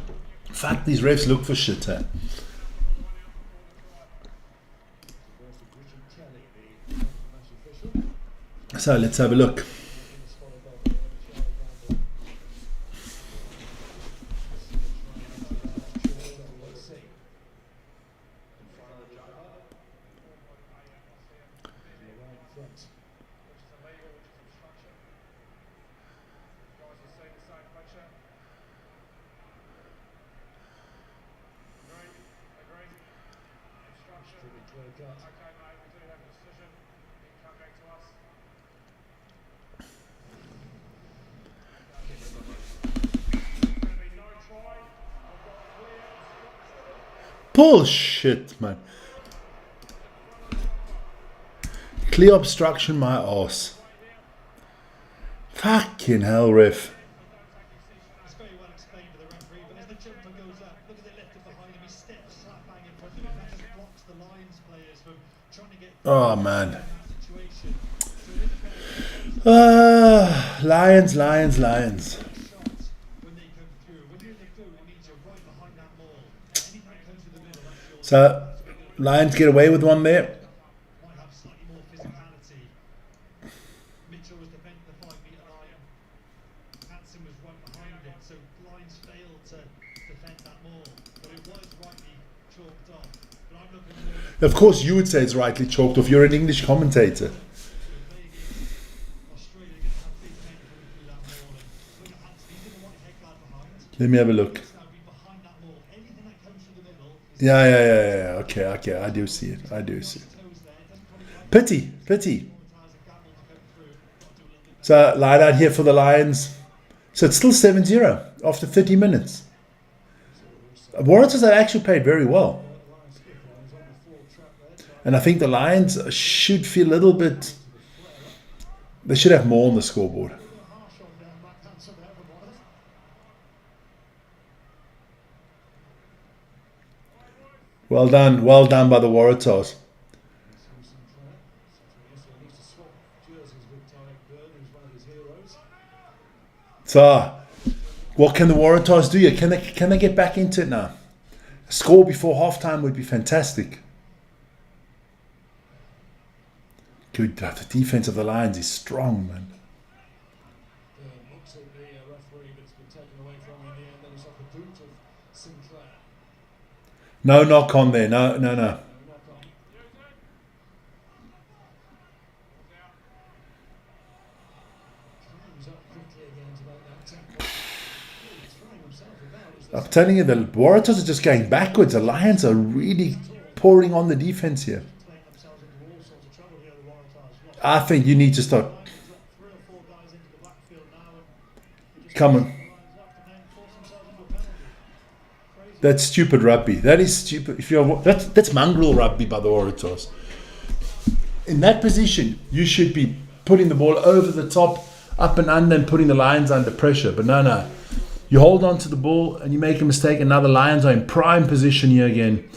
Speaker 1: In fact, these refs look for shit. Huh? So let's have a look. Bullshit, man. Clear obstruction, my arse. Fucking hell, ref.
Speaker 2: It's very well explained to the referee, but as the jumper goes up, look at the left behind him, he steps slap bang in front of him. That just blocks the Lions players from trying to get
Speaker 1: Oh, man.
Speaker 2: that situation. So independent
Speaker 1: Lions, Lions, Lions.
Speaker 2: shots when they come through. When you're in the goal, it means you're right behind that ball. Anything that comes to the middle, that's yours.
Speaker 1: So, Lions get away with one there.
Speaker 2: Might have slightly more physicality. Mitchell was defending the 5-metre line. Hansen was right behind it, so Lions failed to defend that ball. But it was rightly chalked off. But I'm looking more
Speaker 1: Of course, you would say it's rightly chalked off. You're an English commentator.
Speaker 2: Australia going to have big men coming through that ball. And look at Hansen, he's in the right head guard behind.
Speaker 1: Let me have a look.
Speaker 2: He's now be behind that ball. Anything that comes to the middle is
Speaker 1: Yeah. Okay. I do see it. I do see it.
Speaker 2: closed there. It doesn't probably
Speaker 1: Pity.
Speaker 2: Waratahs and Gamble to come through. Got to do a little bit
Speaker 1: So, line out here for the Lions. So, it's still 7-0 after 30 minutes. Waratahs have actually played very well. And I think the Lions should feel a little bit... They should have more on the scoreboard.
Speaker 2: harsh on their backhand, so there was.
Speaker 1: Well done by the Waratahs. So, what can the Waratahs do here? Can they get back into it now? A score before halftime would be fantastic. Good. The defense of the Lions is strong, man.
Speaker 3: Looks at the referee that's been taken
Speaker 1: No knock on there. No, no, no.
Speaker 2: Climbs up quickly again to make that tackle. He's throwing himself about. Is
Speaker 1: I'm
Speaker 2: this
Speaker 1: telling you, the Waratahs are just going backwards. The Lions are really pouring on the defense here.
Speaker 2: playing themselves into all sorts of trouble here, the Waratahs?
Speaker 1: I think you need to start.
Speaker 2: Lions got 3 or 4 guys into the backfield now, and they just
Speaker 1: Come on.
Speaker 2: the lines up and then force themselves into a penalty. Crazy.
Speaker 1: That's stupid rugby. That is stupid. If you're that's mongrel rugby by the Waratahs. In that position, you should be putting the ball over the top, up and under, and putting the Lions under pressure. But no, no. You hold on to the ball and you make a mistake, and now the Lions are in prime position here again.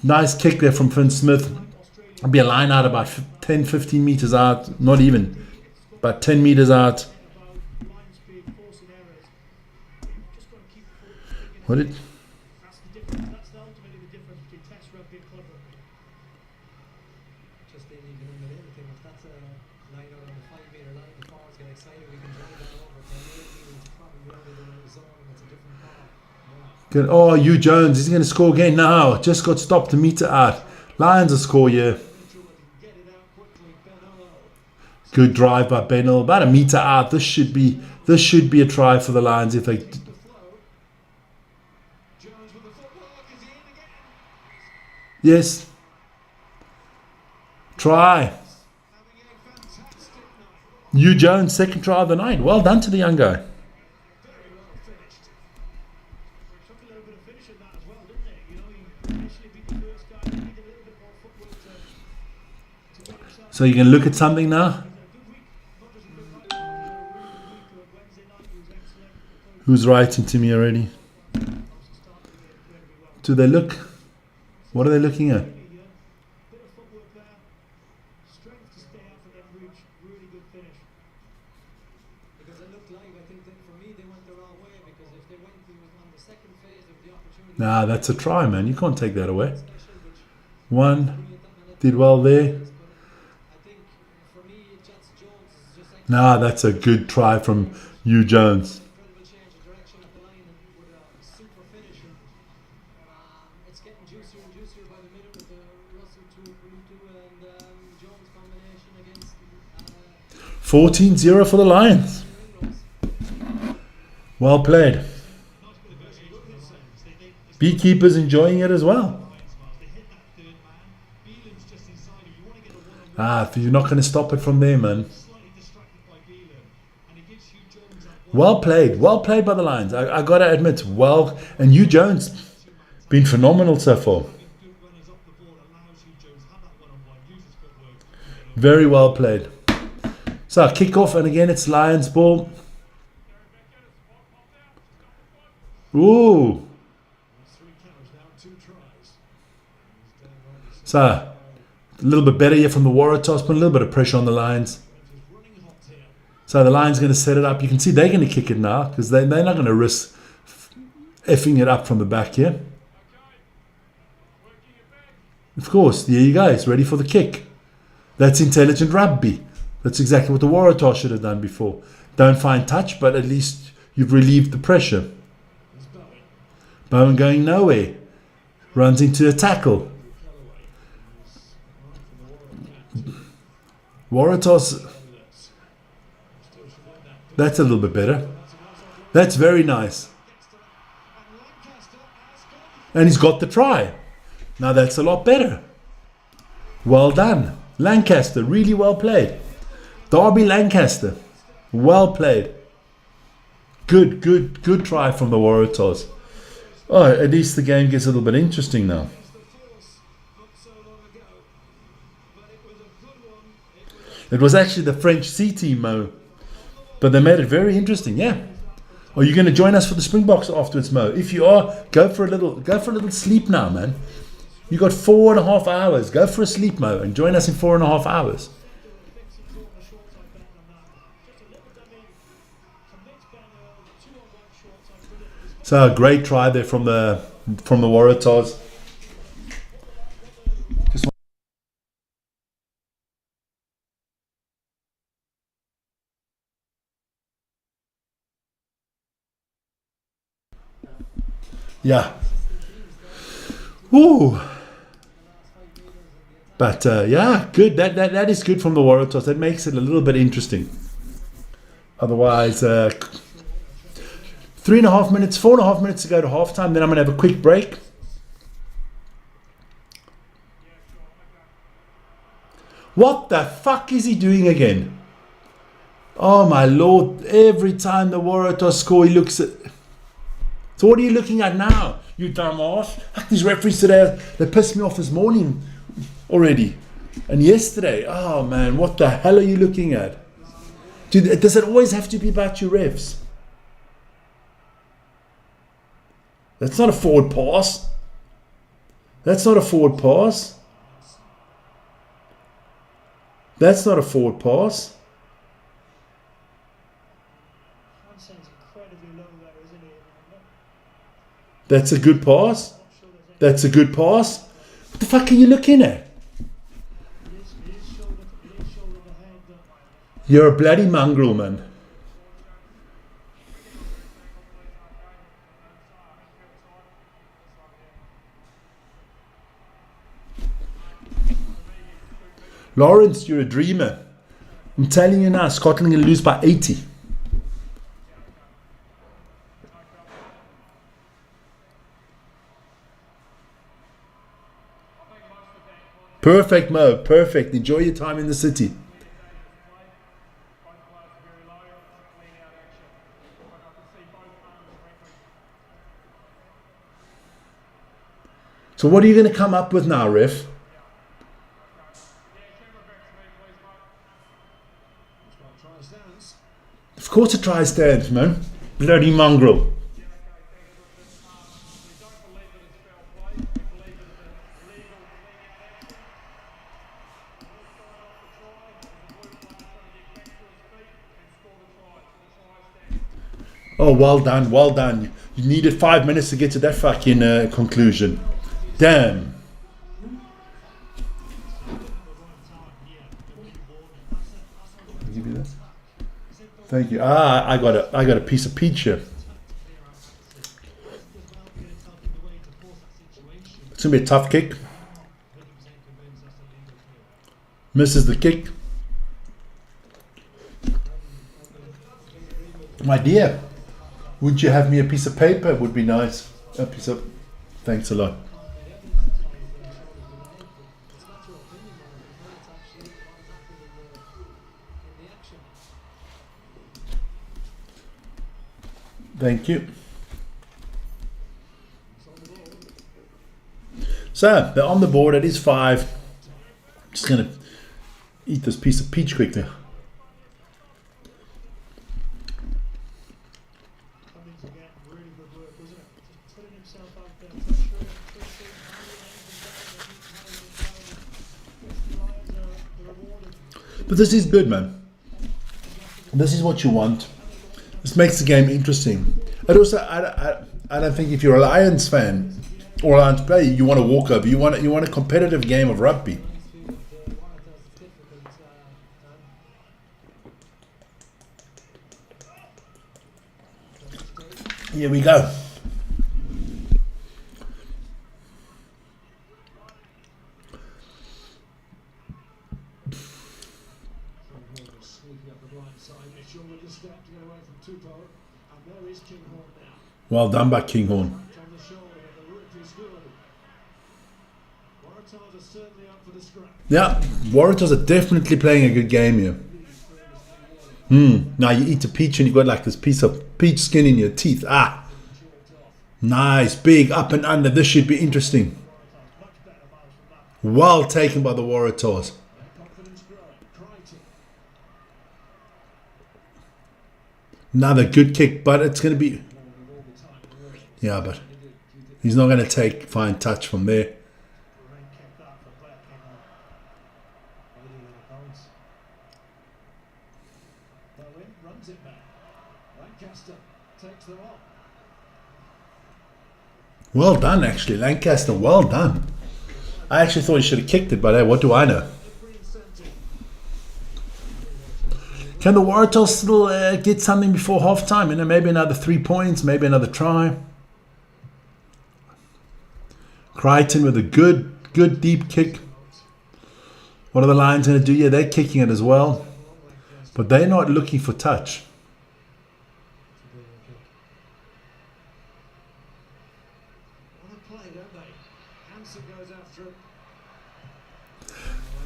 Speaker 1: Nice kick there from Finn Smith. It'll be a line out about 10, 15 meters out. Not even. About 10 meters out.
Speaker 2: Line speed, forcing errors. Just got to keep the foot.
Speaker 1: What did...
Speaker 2: That's the difference. That's ultimately the difference between Test rugby and club rugby.
Speaker 3: Just didn't even in the little thing. If that's a line out on the 5 metre line, the forwards get excited. We can drive that over. But maybe it's probably under the zone and it's a different ball. Yeah.
Speaker 1: Good. Oh, Hugh Jones. He's going to score again. No, just got stopped a meter out. Lions will score here.
Speaker 2: Get it out quickly, Benolo.
Speaker 1: Good drive by Benel. About a meter out. This should be a try for the Lions if they...
Speaker 2: The flow. Jones with the footwork. Is he in again?
Speaker 1: Yes. Try.
Speaker 2: Having a fantastic night.
Speaker 1: Hugh Jones, second try of the night. Well done to the young guy.
Speaker 2: Very well finished. Took a little bit of finish in that as well, didn't it? You know, he initially beat the first guy, he needed a little bit more footwork to get himself.
Speaker 1: So you can look at something now.
Speaker 2: A good week, not just a good night, but a really good week. Wednesday night was excellent.
Speaker 1: Who's writing to me already?
Speaker 2: Obviously started incredibly well.
Speaker 1: Do they look? What are they looking at?
Speaker 2: Bit of footwork there, strength to stay up and then reach. Really good finish.
Speaker 3: Because it looked like, I think that for me, they went the wrong way. Because if they went on the second phase of the opportunity.
Speaker 1: Nah, that's a try, man. You can't take that away.
Speaker 3: Special, which
Speaker 1: One.
Speaker 3: bring it that minute.
Speaker 1: Did well there.
Speaker 3: But I think for me, Jets Jones is just like
Speaker 1: Nah, that's a good try from Hugh Jones.
Speaker 3: incredible change of direction of the line and with a super finish. And, it's getting juicier and juicier by the minute with the Russell Tuipulotu and Jones combination against
Speaker 1: 14-0 for the Lions.
Speaker 3: Ringrose.
Speaker 1: Well played. Beekeepers enjoying it as well. Ah, you're not going to stop it from there, man. Well played by the Lions. I got to admit, well, and Hugh Jones been phenomenal so far. Very well played. So kick off, and again it's Lions ball. Ooh. So a little bit better here from the Waratahs, put a little bit of pressure on the Lions. So the Lions going to set it up. You can see they're going to kick it now because they're not going to risk effing it up from the back here. Of course, there you go. It's ready for the kick. That's intelligent rugby. That's exactly what the Waratahs should have done before. Don't find touch, but at least you've relieved the pressure. Bowen going nowhere. Runs into a tackle. Waratahs. That's a little bit better. That's very nice. And he's got the try. Now that's a lot better. Well done. Lancaster, really well played. Derby Lancaster, well played. Good try from the Waratahs. Oh, at least the game gets a little bit interesting now. It was actually the French C team, Mo. But they made it very interesting, yeah. Are you going to join us for the Springboks afterwards, Mo? If you are, go for a little sleep now, man. You got 4.5 hours. Go for a sleep, Mo, and join us in 4.5 hours. So a great try there from the Waratahs. Yeah. Ooh. But yeah, good. That is good from the Waratahs. That makes it a little bit interesting. Otherwise, 3.5 minutes, 4.5 minutes to go to halftime. Then I'm going to have a quick break. What the fuck is he doing again? Oh my lord. Every time the Waratahs score, he looks at... So what are you looking at now, you dumbass? These referees today, they pissed me off this morning already. And yesterday. Oh man, what the hell are you looking at? Dude, does it always have to be about your refs? That's not a forward pass. That's not a forward pass. That's not a forward pass.
Speaker 2: Hansen's incredibly low there, isn't he?
Speaker 1: That's a good pass. That's a good pass. What the fuck are you looking at?
Speaker 2: It is shoulder to head.
Speaker 1: You're a bloody mongrel, man. Lawrence, you're a dreamer. I'm telling you now, Scotland will lose by 80. Perfect, Mo. Perfect. Enjoy your time in the city. So what are you going to come up with now, ref? Of course a try stance, man. Bloody mongrel. Oh, well done, well done. You needed 5 minutes to get to that fucking conclusion. Damn. I'll give you this. Thank you. I got a piece of peach here. It's gonna be a tough kick. Misses the kick. My dear, would you have me a piece of paper? Would be nice. A piece of. Thanks a lot. Thank you. So they're on the board. It is 5. Just gonna eat this piece of peach quickly.
Speaker 2: Cummings again, really good work, wasn't it? Just putting himself out there, pressuring, pushing, the Lions are rewarded.
Speaker 1: But this is good, man. This is what you want. This makes the game interesting. And also, I don't think if you're a Lions fan or a Lions player, you want a walkover. You want a competitive game of rugby. Here we go. Well done by Kinghorn. Yeah, Waratahs are definitely playing a good game here. Now you eat a peach and you've got like this piece of peach skin in your teeth. Nice, big, up and under. This should be interesting. Well taken by the Waratahs. Another good kick, but it's going to be... Yeah, but he's not going to take fine touch from there. Well done, actually, Lancaster. Well done. I actually thought he should have kicked it, but hey, what do I know? Can the Waratahs still get something before half-time? You know, maybe another 3 points, maybe another try. Crichton with a good deep kick. What are the Lions going to do? Yeah, they're kicking it as well. But they're not looking for touch.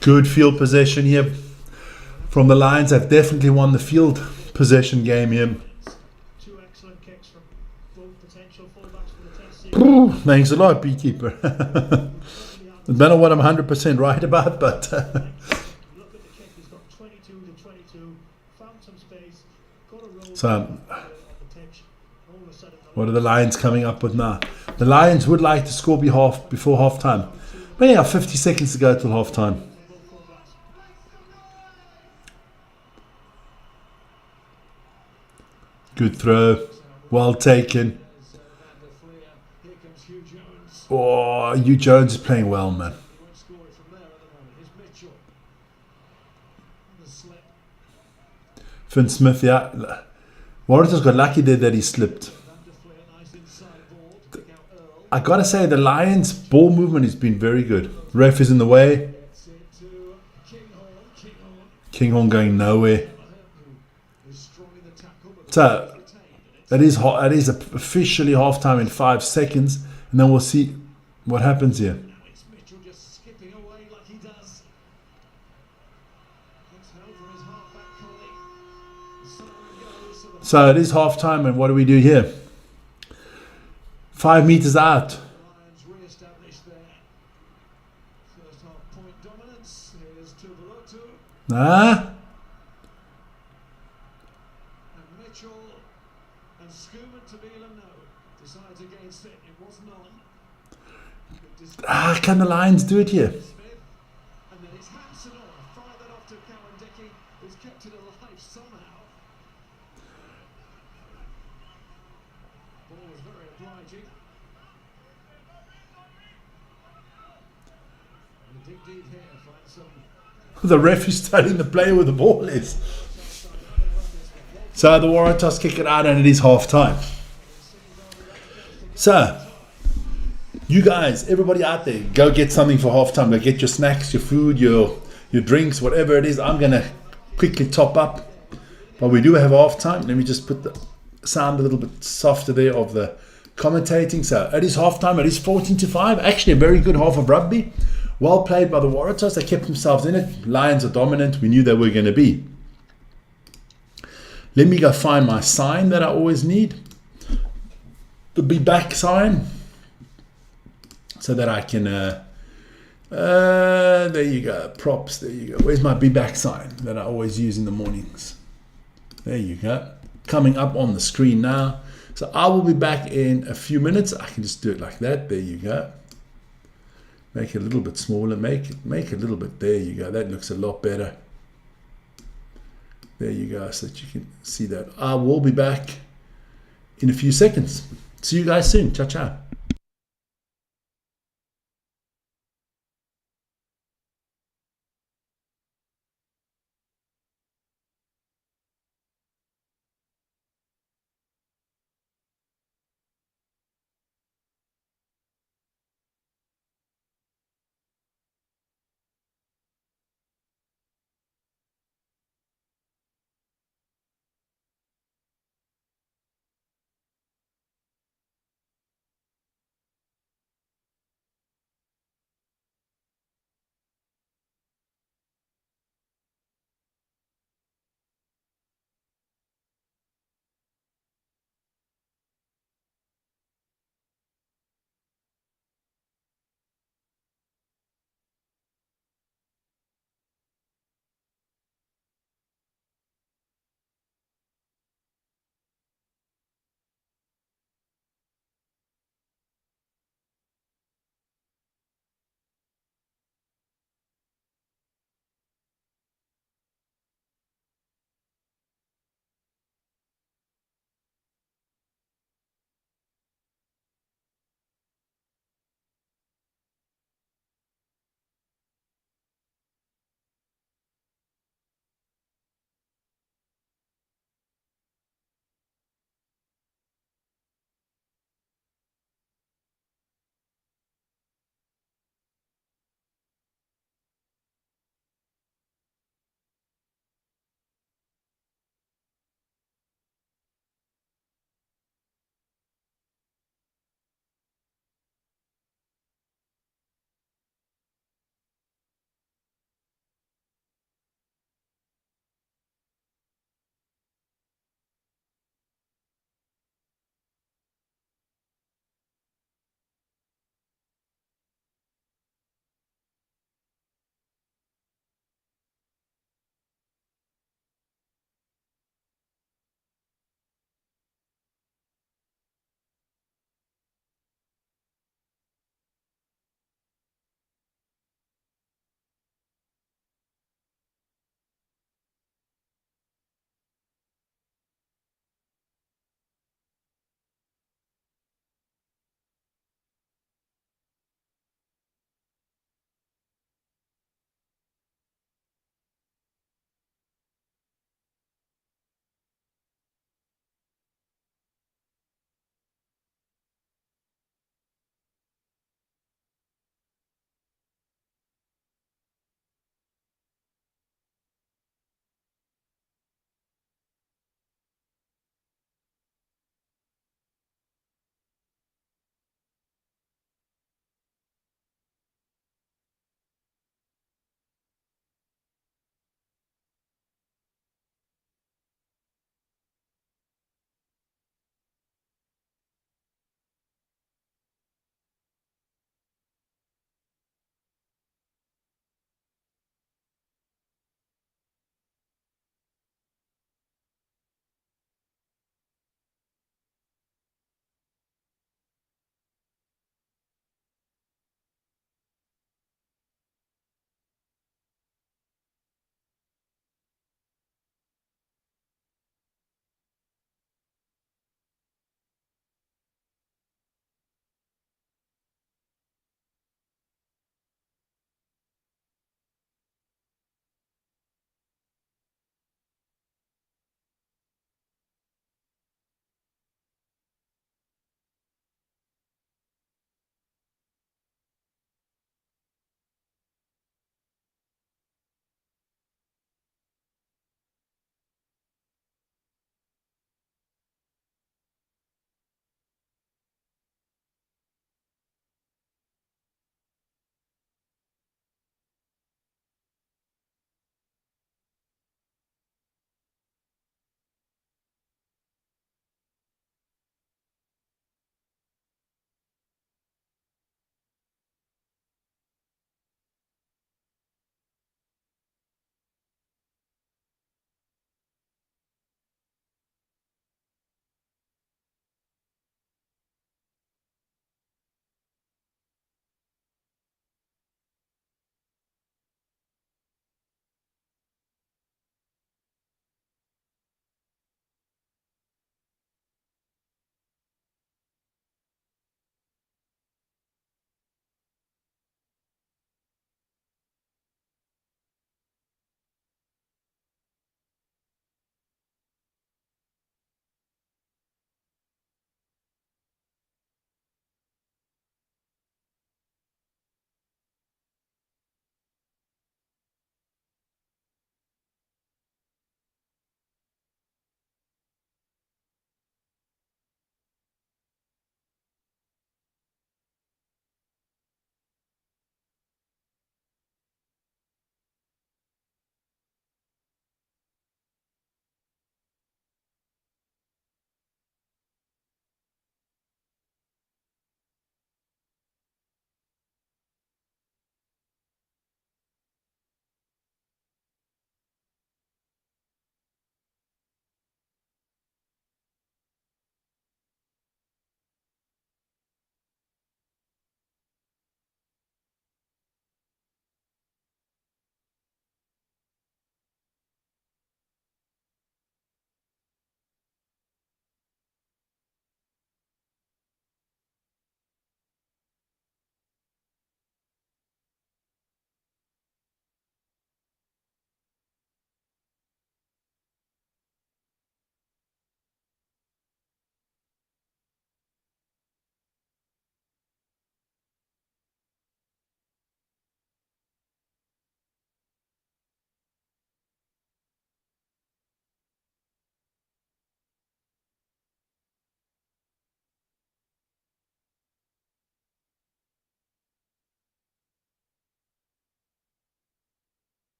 Speaker 1: Good field possession here from the Lions. Have definitely won the field possession game here.
Speaker 2: Two excellent kicks from both potential fullbacks for the Test series.
Speaker 1: Thanks a lot, Beekeeper. I don't know what I'm 100% right about, but
Speaker 2: Look at the kick. He's got 22 to 22. Found some space. Got a roll
Speaker 1: So,
Speaker 2: on the pitch. All of a sudden,
Speaker 1: what are the Lions coming up with now? The Lions would like to score before half time. But yeah, 50 seconds to go till half time. Good throw. Well taken. Oh, Hugh Jones is playing well, man. Finn Smith, yeah. Waratahs got lucky there that he slipped. I gotta say, the Lions' ball movement has been very good. Ref is in the way. Kinghorn going nowhere. So, it is officially halftime in 5 seconds, and then we'll see what happens here. So it is halftime, and what do we do here? 5 meters out. Ah. Can the Lions do it here? The ref is telling the player where the ball is. So the Waratahs kick it out, and it is half time. So, you guys, everybody out there, go get something for half time. Go get your snacks, your food, your drinks, whatever it is. I'm going to quickly top up. But we do have half time. Let me just put the sound a little bit softer there of the commentating. So it is half time. It is 14-5. Actually, a very good half of rugby. Well played by the Waratahs. They kept themselves in it. Lions are dominant. We knew they were going to be. Let me go find my sign that I always need. The be back sign. So that I can... there you go. Props. There you go. Where's my be back sign that I always use in the mornings? There you go. Coming up on the screen now. So I will be back in a few minutes. I can just do it like that. There you go. Make it a little bit smaller. Make it a little bit. There you go. That looks a lot better. There you go. So that you can see that. I will be back in a few seconds. See you guys soon. Ciao, ciao.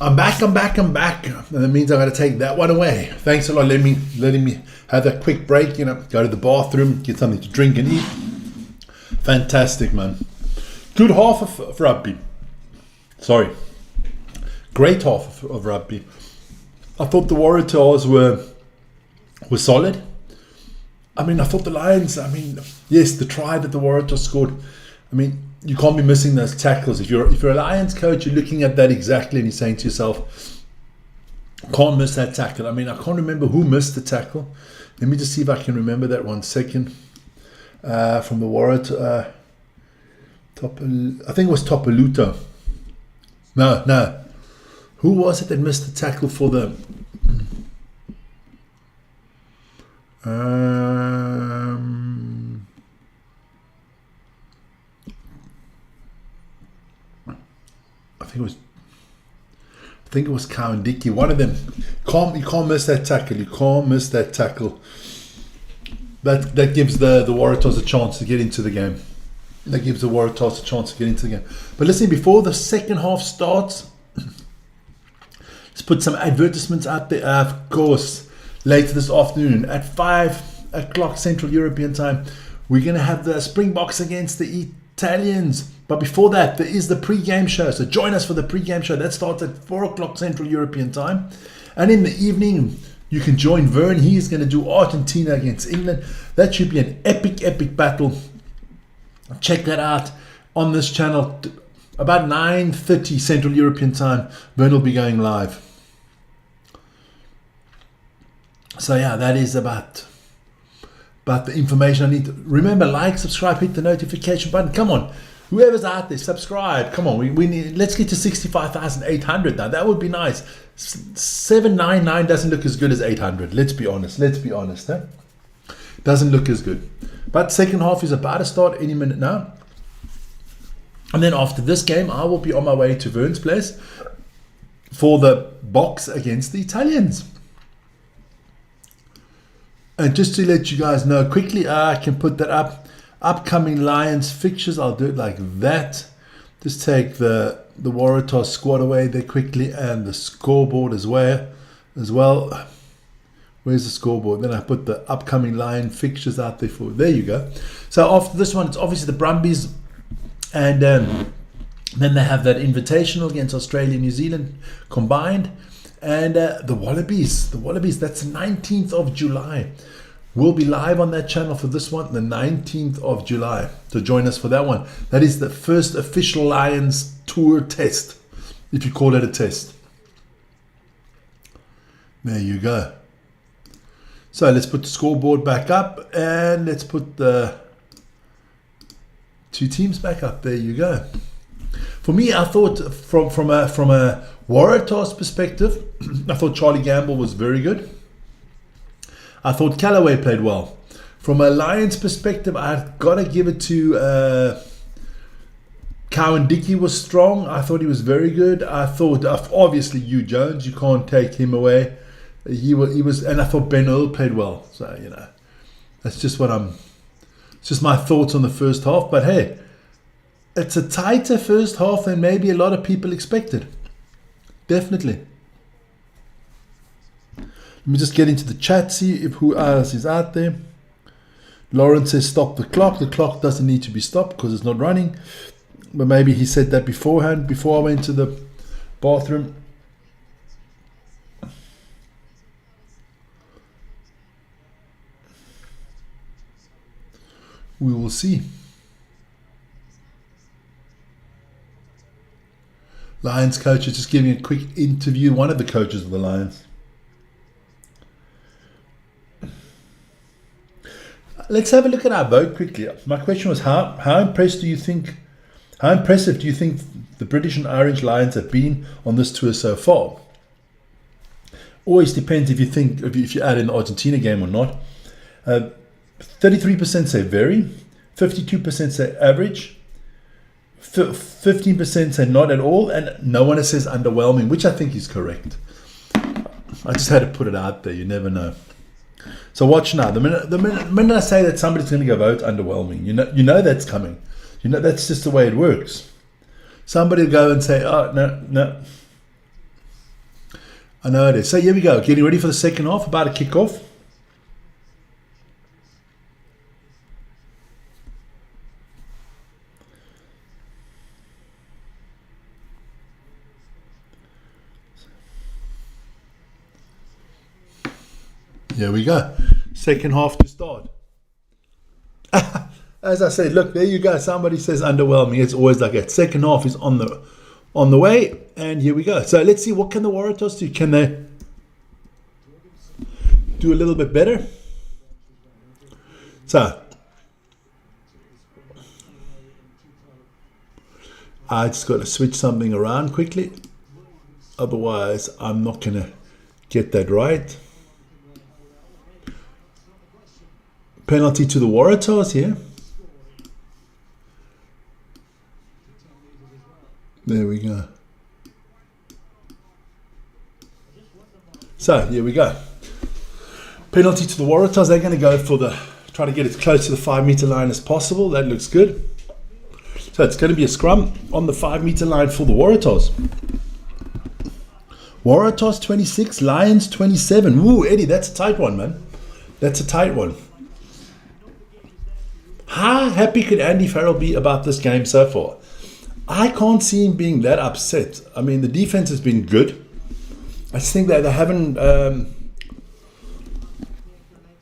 Speaker 1: I'm back. And that means I'm going to take that one away. Thanks a lot letting me have that quick break, go to the bathroom, get something to drink and eat. Fantastic, man. Good half of rugby. Sorry. Great half of rugby. I thought the Waratahs were solid. I thought the Lions, yes, the try that the Waratahs scored, you can't be missing those tackles. If you're a Lions coach, you're looking at that exactly and you're saying to yourself, can't miss that tackle. I can't remember who missed the tackle. Let me just see if I can remember that 1 second. From the Waratahs, I think it was Topaluta. No. Who was it that missed the tackle for them? I think it was Kawandiki. One of them. You can't miss that tackle. You can't miss that tackle. That gives the Waratahs a chance to get into the game. But listen, before the second half starts, let's put some advertisements out there. Of course, later this afternoon at 5 o'clock Central European time, we're going to have the Springboks against the Italians. But before that, there is the pre-game show. So join us for the pre-game show. That starts at 4 o'clock Central European time. And in the evening, you can join Vern. He is going to do Argentina against England. That should be an epic battle. Check that out on this channel. About 9:30 Central European time, Vern will be going live. So yeah, that is about the information I need to remember. Like, subscribe, hit the notification button. Come on, whoever's out there, subscribe. Come on, we need. Let's get to 65,800 now. That would be nice. 799 doesn't look as good as 800. Let's be honest. Eh? Doesn't look as good. But second half is about to start any minute now. And then after this game, I will be on my way to Vern's place for the box against the Italians. And just to let you guys know quickly, I can put that up. Upcoming Lions fixtures, I'll do it like that. Just take the Waratahs squad away there quickly and the scoreboard as well. Where's the scoreboard? Then I put the upcoming Lion fixtures out there for. There you go. So after this one, it's obviously the Brumbies, and then they have that invitational against Australia and New Zealand combined, and the Wallabies. That's 19th of July. We'll be live on that channel for this one, the 19th of July. So join us for that one. That is the first official Lions tour test, if you call it a test. There you go. So let's put the scoreboard back up, and let's put the two teams back up. There you go. For me, I thought from a Waratahs perspective, I thought Charlie Gamble was very good. I thought Callaway played well. From a Lions perspective, I've got to give it to Kawandiki was strong. I thought he was very good. I thought obviously Hugh Jones, you can't take him away. He was, and I thought Ben Earl played well. So that's just it's just my thoughts on the first half. But hey, it's a tighter first half than maybe a lot of people expected. Definitely. Let me just get into the chat, see if who else is out there. Lawrence says stop the clock. The clock doesn't need to be stopped because it's not running. But maybe he said that beforehand, before I went to the bathroom. We will see. Lions coach is just giving a quick interview. One of the coaches of the Lions. Let's have a look at our vote quickly. My question was how impressive do you think the British and Irish Lions have been on this tour so far? Always depends if you add in the Argentina game or not. 33% say very, 52% say average, 15% say not at all, and no one says underwhelming, which I think is correct. I just had to put it out there. You never know. So watch now. The minute I say that somebody's going to go vote underwhelming, you know that's coming. You know that's just the way it works. Somebody will go and say, oh no. I know it is. So here we go. Getting ready for the second half. About to kick off. Here we go. Second half to start. As I said, look, there you go. Somebody says underwhelming. It's always like that. Second half is on the way. And here we go. So let's see, what can the Waratahs do? Can they do a little bit better? So I just got to switch something around quickly. Otherwise, I'm not going to get that right. Penalty to the Waratahs here. There we go. So, here we go. Penalty to the Waratahs. They're going to go for try to get as close to the 5 meter line as possible. That looks good. So, it's going to be a scrum on the 5 meter line for the Waratahs. Waratahs 26, Lions 27. Woo, Eddie, that's a tight one, man. That's a tight one. How happy could Andy Farrell be about this game so far? I can't see him being that upset. I mean, the defense has been good. I just think that they haven't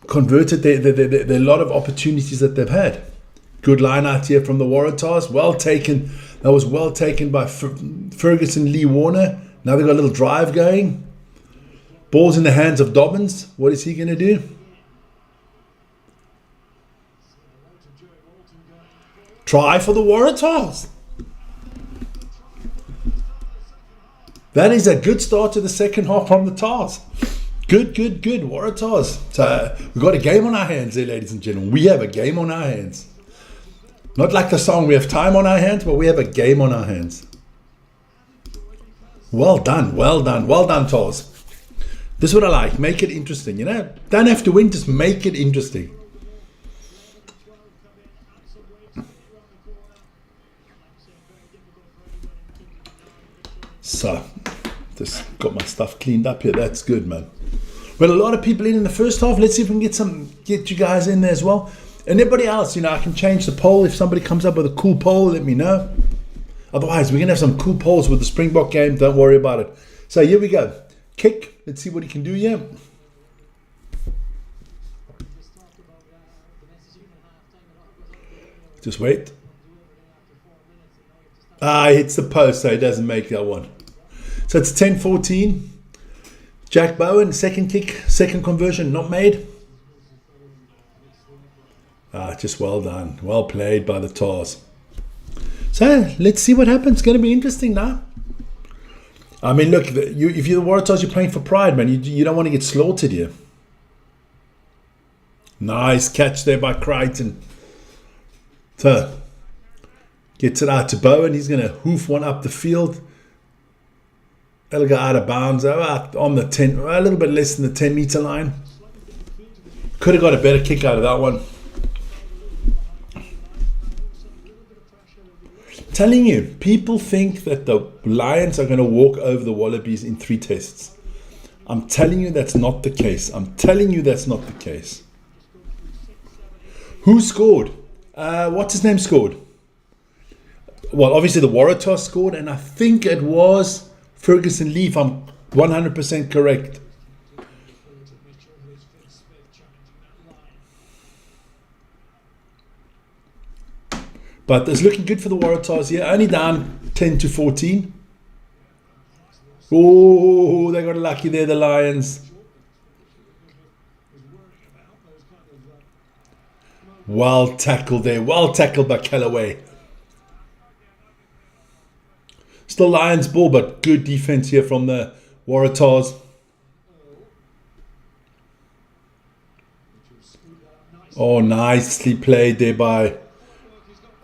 Speaker 1: converted their lot of opportunities that they've had. Good line out here from the Waratahs. Well taken. That was well taken by Ferguson Lee Warner. Now they've got a little drive going. Ball's in the hands of Dobbins. What is he going to do? Try for the Waratahs. That is a good start to the second half from the Tars. Good. Waratahs. So we've got a game on our hands there, ladies and gentlemen. We have a game on our hands. Not like the song, we have time on our hands, but we have a game on our hands. Well done, Tars. This is what I like. Make it interesting, you know. Don't have to win, just make it interesting. So, just got my stuff cleaned up here. That's good, man. Well, a lot of people in the first half. Let's see if we can get you guys in there as well. And everybody else, you know, I can change the poll. If somebody comes up with a cool poll, let me know. Otherwise, we're going to have some cool polls with the Springbok game. Don't worry about it. So, here we go. Kick. Let's see what he can do here. Just wait. He hits the post, so he doesn't make that one. So it's 10-14. Jack Bowen, second kick, second conversion, not made. Just well done. Well played by the Tars. So let's see what happens. It's going to be interesting now. I mean, look, if you're the Waratahs, you're playing for pride, man. You don't want to get slaughtered here. Nice catch there by Crichton. So gets it out to Bowen. He's going to hoof one up the field. That'll go out of bounds. On the 10, a little bit less than the 10 meter line. Could have got a better kick out of that one. Telling you, people think that the Lions are going to walk over the Wallabies in 3 tests. I'm telling you that's not the case. Who scored? What's his name scored? Well, obviously the Waratahs scored, and I think it was Ferguson Lee, if I'm 100% correct. But it's looking good for the Waratahs here. Only down 10-14. Oh, they got lucky there, the Lions. Well tackled there. Well tackled by Callaway. Still Lions ball, but good defense here from the Waratahs. Oh, nicely played there by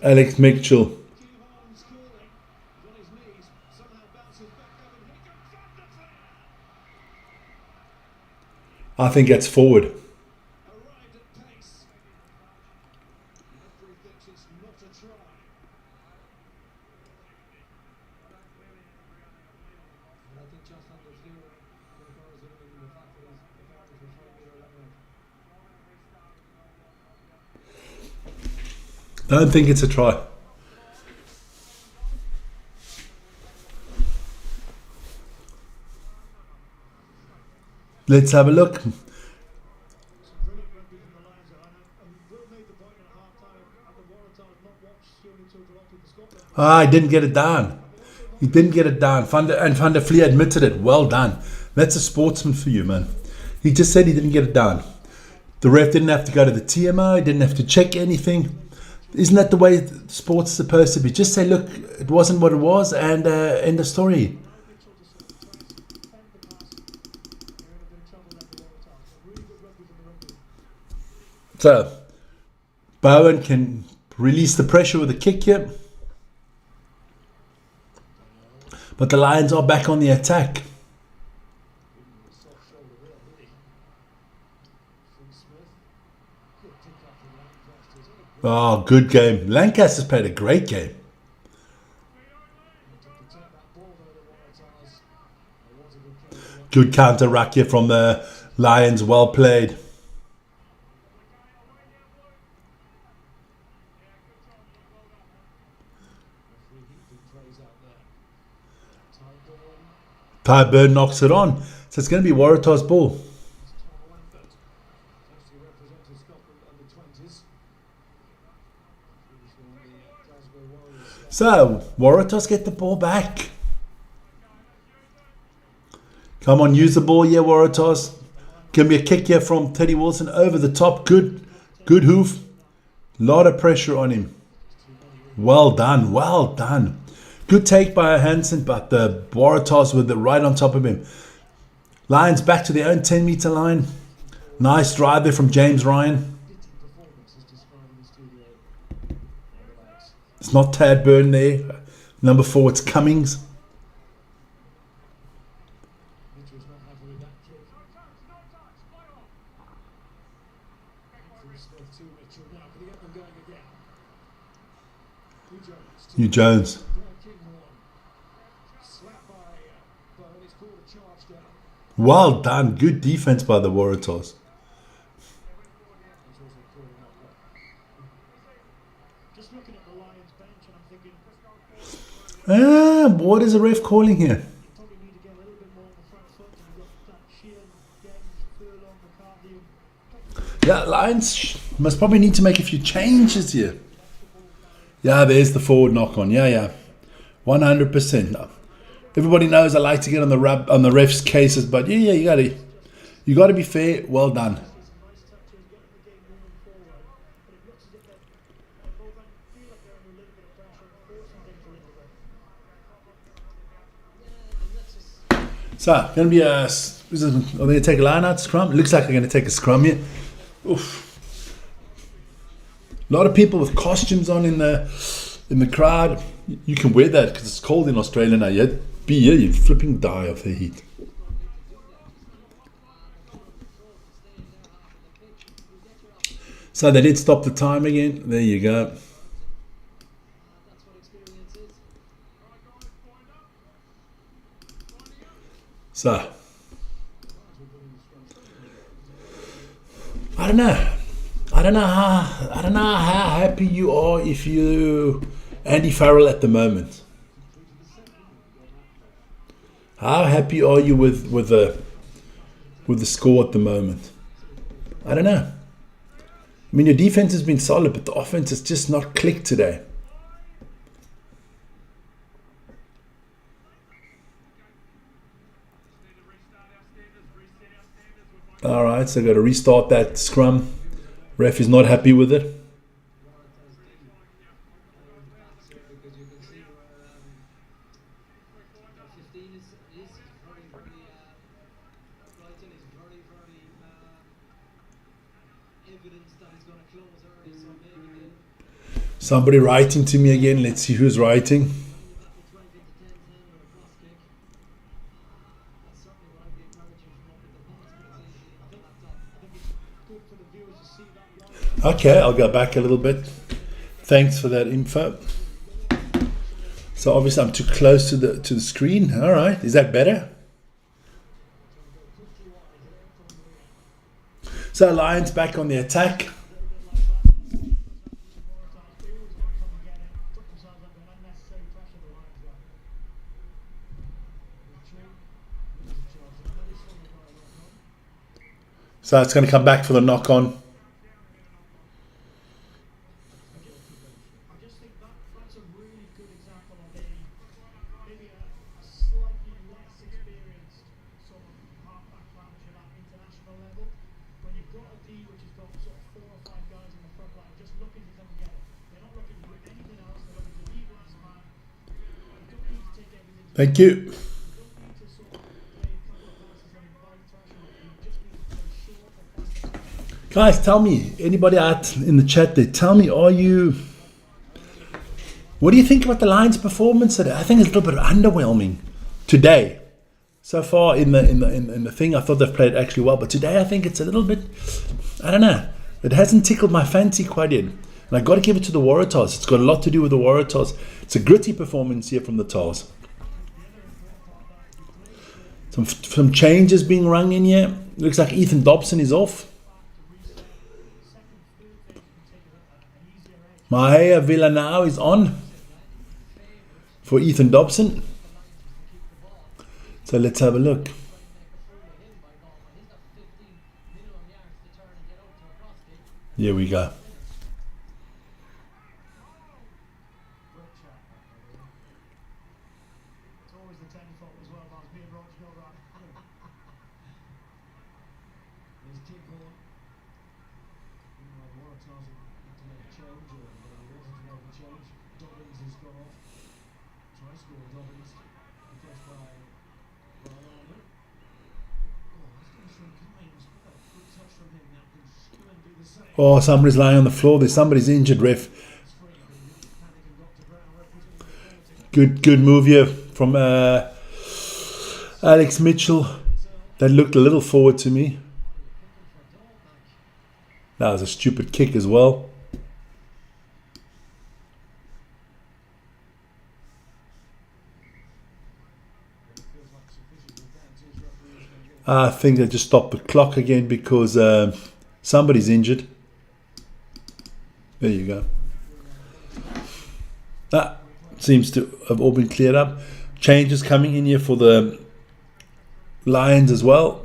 Speaker 1: Alex Mitchell. I think that's forward. Don't think it's a try. Let's have a look.
Speaker 2: Some brilliant rugby from the Lions, and Will made the point at half time at the Waratahs not watched Surely to Toronto to Scotland.
Speaker 1: Ah, he didn't get it down. He didn't get it down. Van der Vliet admitted it. Well done. That's a sportsman for you, man. He just said he didn't get it down. The ref didn't have to go to the TMO. He didn't have to check anything. Isn't that the way sports is supposed to be? Just say, look, it wasn't what it was, and end the story. So, Bowen can release the pressure with a kick here. But the Lions are back on the attack. Oh, good game. Lancaster's played a great game. Good counter ruck here from the Lions. Well played. Tyburn knocks it on. So it's going to be Waratahs ball. So, Waratahs get the ball back. Come on, use the ball here, Waratahs. Give me a kick here from Teddy Wilson over the top. Good hoof. Lot of pressure on him. Well done, well done. Good take by Hansen, but the Waratahs were right on top of him. Lions back to their own 10-meter line. Nice drive there from James Ryan. It's not Tadburn there. Number 4, it's Cummings. Hugh Jones. Well done. Good defense by the Waratahs.
Speaker 2: Just looking at the Lions bench, and I'm thinking,
Speaker 1: What is the ref calling here?
Speaker 2: probably need to get a little bit more on the front foot. And you've got that Sheehan, Dens, Furlong, McCarthy.
Speaker 1: Yeah, Lions must probably need to make a few changes here. Yeah, there's the forward knock on. Yeah. 100%. Everybody knows I like to get on the refs' cases, but yeah, you gotta be fair. Well done. So, going to be are they going to take a line out scrum? It looks like they're going to take a scrum here. Oof. A lot of people with costumes on in the crowd. You can wear that because it's cold in Australia now. You'd be here, you'd flipping die of the heat. So they did stop the time again. There you go. So I don't know how happy you are if you Andy Farrell at the moment. How happy are you with the score at the moment? I don't know. I mean, your defense has been solid, but the offense has just not clicked today. All right, so I've got to restart that scrum. Ref is not happy with it. Somebody writing to me again. Let's see who's writing. Okay, I'll go back a little bit. Thanks for that info. So obviously I'm too close to the screen. All right, is that better? So Lions back on the attack. So it's going to come back for the knock on.
Speaker 2: I just think that's a really good example of maybe a slightly less experienced sort of half-back manager at international level. When you've got a D which has got sort of 4 or 5 guys in the front line just looking to come and get it. They're not looking to do anything else. They're looking to leave last man. You don't need to take everything.
Speaker 1: Thank you.
Speaker 2: You don't need to sort of play a couple of passes and invite threshold. You just need to play short and fast.
Speaker 1: Guys, tell me, anybody out in the chat there, tell me, what do you think about the Lions' performance today? I think it's a little bit underwhelming today. So far in the thing, I thought they've played actually well, but today I think it's a little bit, I don't know, it hasn't tickled my fancy quite yet. And I got to give it to the Waratahs. It's got a lot to do with the Waratahs. It's a gritty performance here from the Tars. Some changes being rung in here. Looks like Ethan Dobson is off. Mahea Villanau is on for Ethan Dobson. So let's have a look. Here we go.
Speaker 2: It's always the 10 fault as well, but me and Roger go right. There's Kim Horn. The Waratahs have to make a change, or they wanted to make a change. Dobbins has gone off. Try score Dobbins. Replaced by Ryan. Oh, that's going to shrink Cummings. What a good touch from him. Now can Skillen do the same?
Speaker 1: Oh, somebody's lying on the floor. There's somebody's injured, ref.
Speaker 2: It's free, but he didn't panic and got to ground. Referee's going to
Speaker 1: Good move here from Alex Mitchell. That looked a little forward to me. That was a stupid kick as well. I think they just stopped the clock again because somebody's injured. There you go. That seems to have all been cleared up. Changes coming in here for the Lions as well.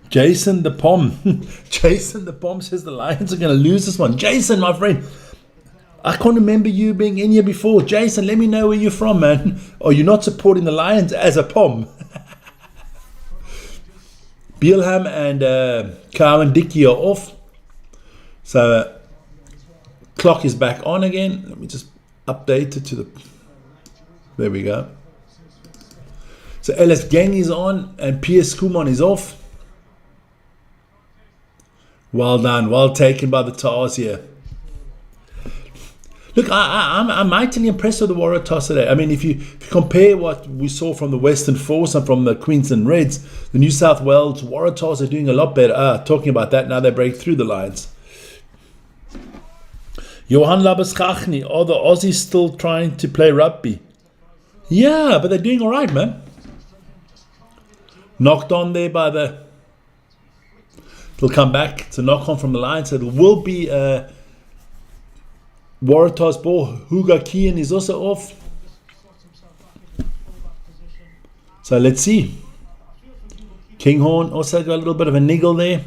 Speaker 1: Jason the Pom. Jason the Pom says the Lions are going to lose this one. Jason, my friend, I can't remember you being in here before. Jason, let me know where you're from, man. Are you not supporting the Lions as a Pom? Bielham and Carmen Dickey are off. So clock is back on again. Let me just update it to the... There we go. So Ellis Gang is on and Piers Kumon is off. Well done. Well taken by the Tars here. Look, I'm mightily impressed with the Waratahs today. I mean, if you compare what we saw from the Western Force and from the Queensland Reds, the New South Wales Waratahs are doing a lot better. Talking about that, now they break through the Lions. Johan Labuschachny, are the Aussies still trying to play rugby? Yeah, but they're doing all right, man. Knocked on there by the... It'll come back. It's a knock on from the Lions. So it will be... Waratahs ball. Hugo Keane is also off. So let's see. Kinghorn also got a little bit of a niggle there.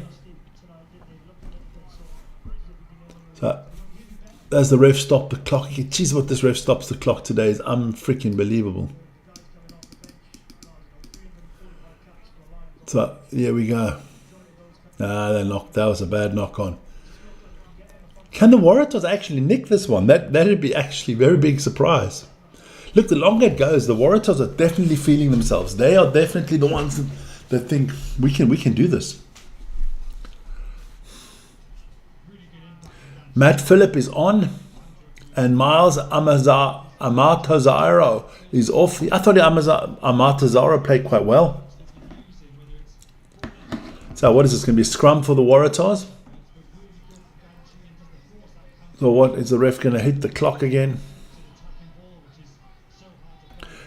Speaker 1: So as the ref stopped the clock. Jeez, what this ref stops the clock today is unfreaking believable. So here we go. That was a bad knock on. Can the Waratahs actually nick this one? That'd be actually a very big surprise. Look, the longer it goes, the Waratahs are definitely feeling themselves. They are definitely the ones that think we can do this. Matt Phillip is on, and Miles Amatazaro is off. I thought Amatazaro played quite well. So what is this going to be? A scrum for the Waratahs? So what, is the ref going to hit the clock again?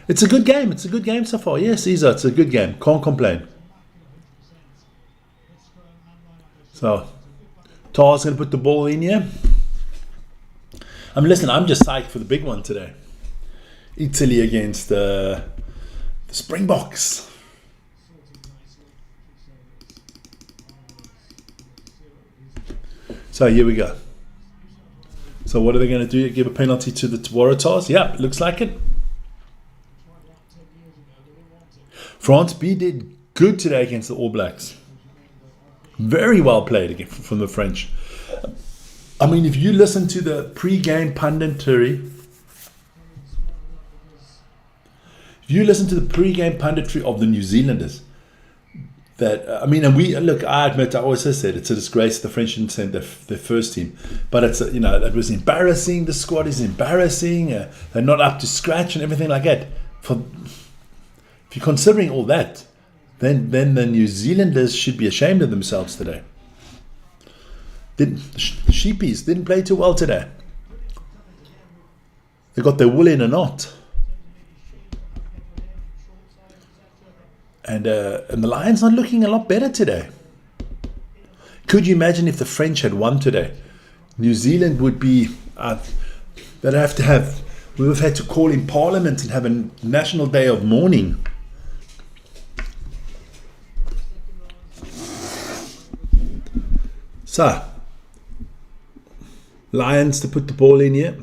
Speaker 1: It's a good game. It's a good game so far. Yes, Isa, it's a good game. Can't complain. So, Tar's going to put the ball in here. Listen, I'm just psyched for the big one today. Italy against the Springboks. So here we go. So what are they going to do? Give a penalty to the Waratahs? Yeah, looks like it. France B did good today against the All Blacks. Very well played again from the French. I mean, if you listen to the pre-game punditry, of the New Zealanders, that I mean, and we look. I admit, I always said it's a disgrace the French didn't send their first team, but it's that was embarrassing. The squad is embarrassing. They're not up to scratch and everything like that. If you're considering all that, then the New Zealanders should be ashamed of themselves today. The Sheepies didn't play too well today. They got their wool in a knot. And the Lions are looking a lot better today. Could you imagine if the French had won today? New Zealand would be... we would have had to call in Parliament and have a national day of mourning. So, Lions to put the ball in here.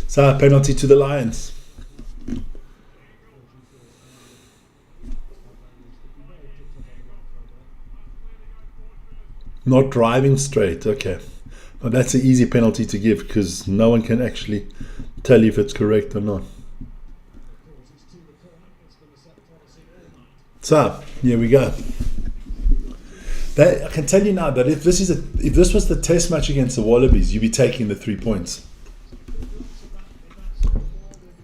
Speaker 1: So, penalty to the Lions. Not driving straight, okay. Well, that's an easy penalty to give because no one can actually tell you if it's correct or not. So, here we go. I can tell you now that if this was the test match against the Wallabies, you'd be taking the 3 points.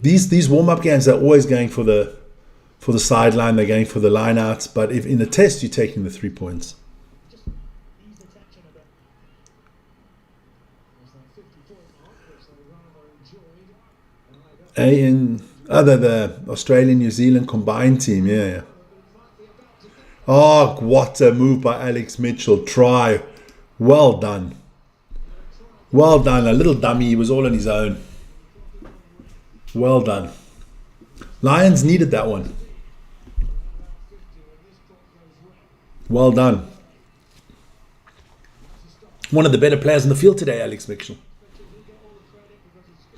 Speaker 1: These warm-up games, they're always going for the sideline, they're going for the line-outs, but if in the test, you're taking the 3 points. The Australian-New Zealand combined team, yeah. Oh, what a move by Alex Mitchell. Try. Well done. Well done. A little dummy. He was all on his own. Well done. Lions needed that one. Well done. One of the better players on the field today, Alex Mitchell.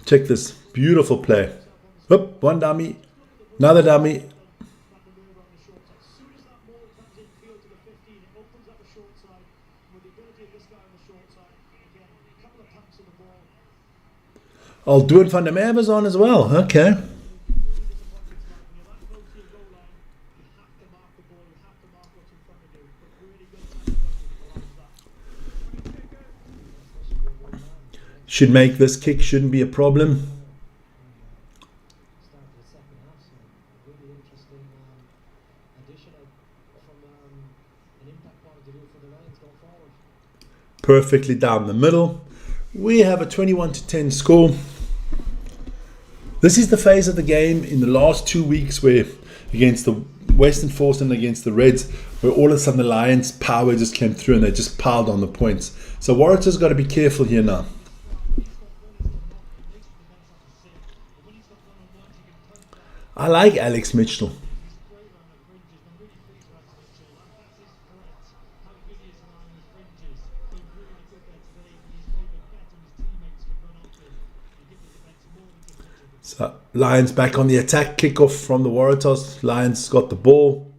Speaker 1: Check this. Beautiful play. Oop, one dummy. Another dummy. I'll do it van der Merwe on as well. Okay. Should make this kick, shouldn't be a problem. Perfectly down the middle. We have a 21-10 score. This is the phase of the game in the last 2 weeks where against the Western Force and against the Reds, where all of a sudden the Lions' power just came through and they just piled on the points. So Waratahs got to be careful here now. I like Alex Mitchell. So Lions back on the attack, kickoff from the Waratahs. Lions got the ball.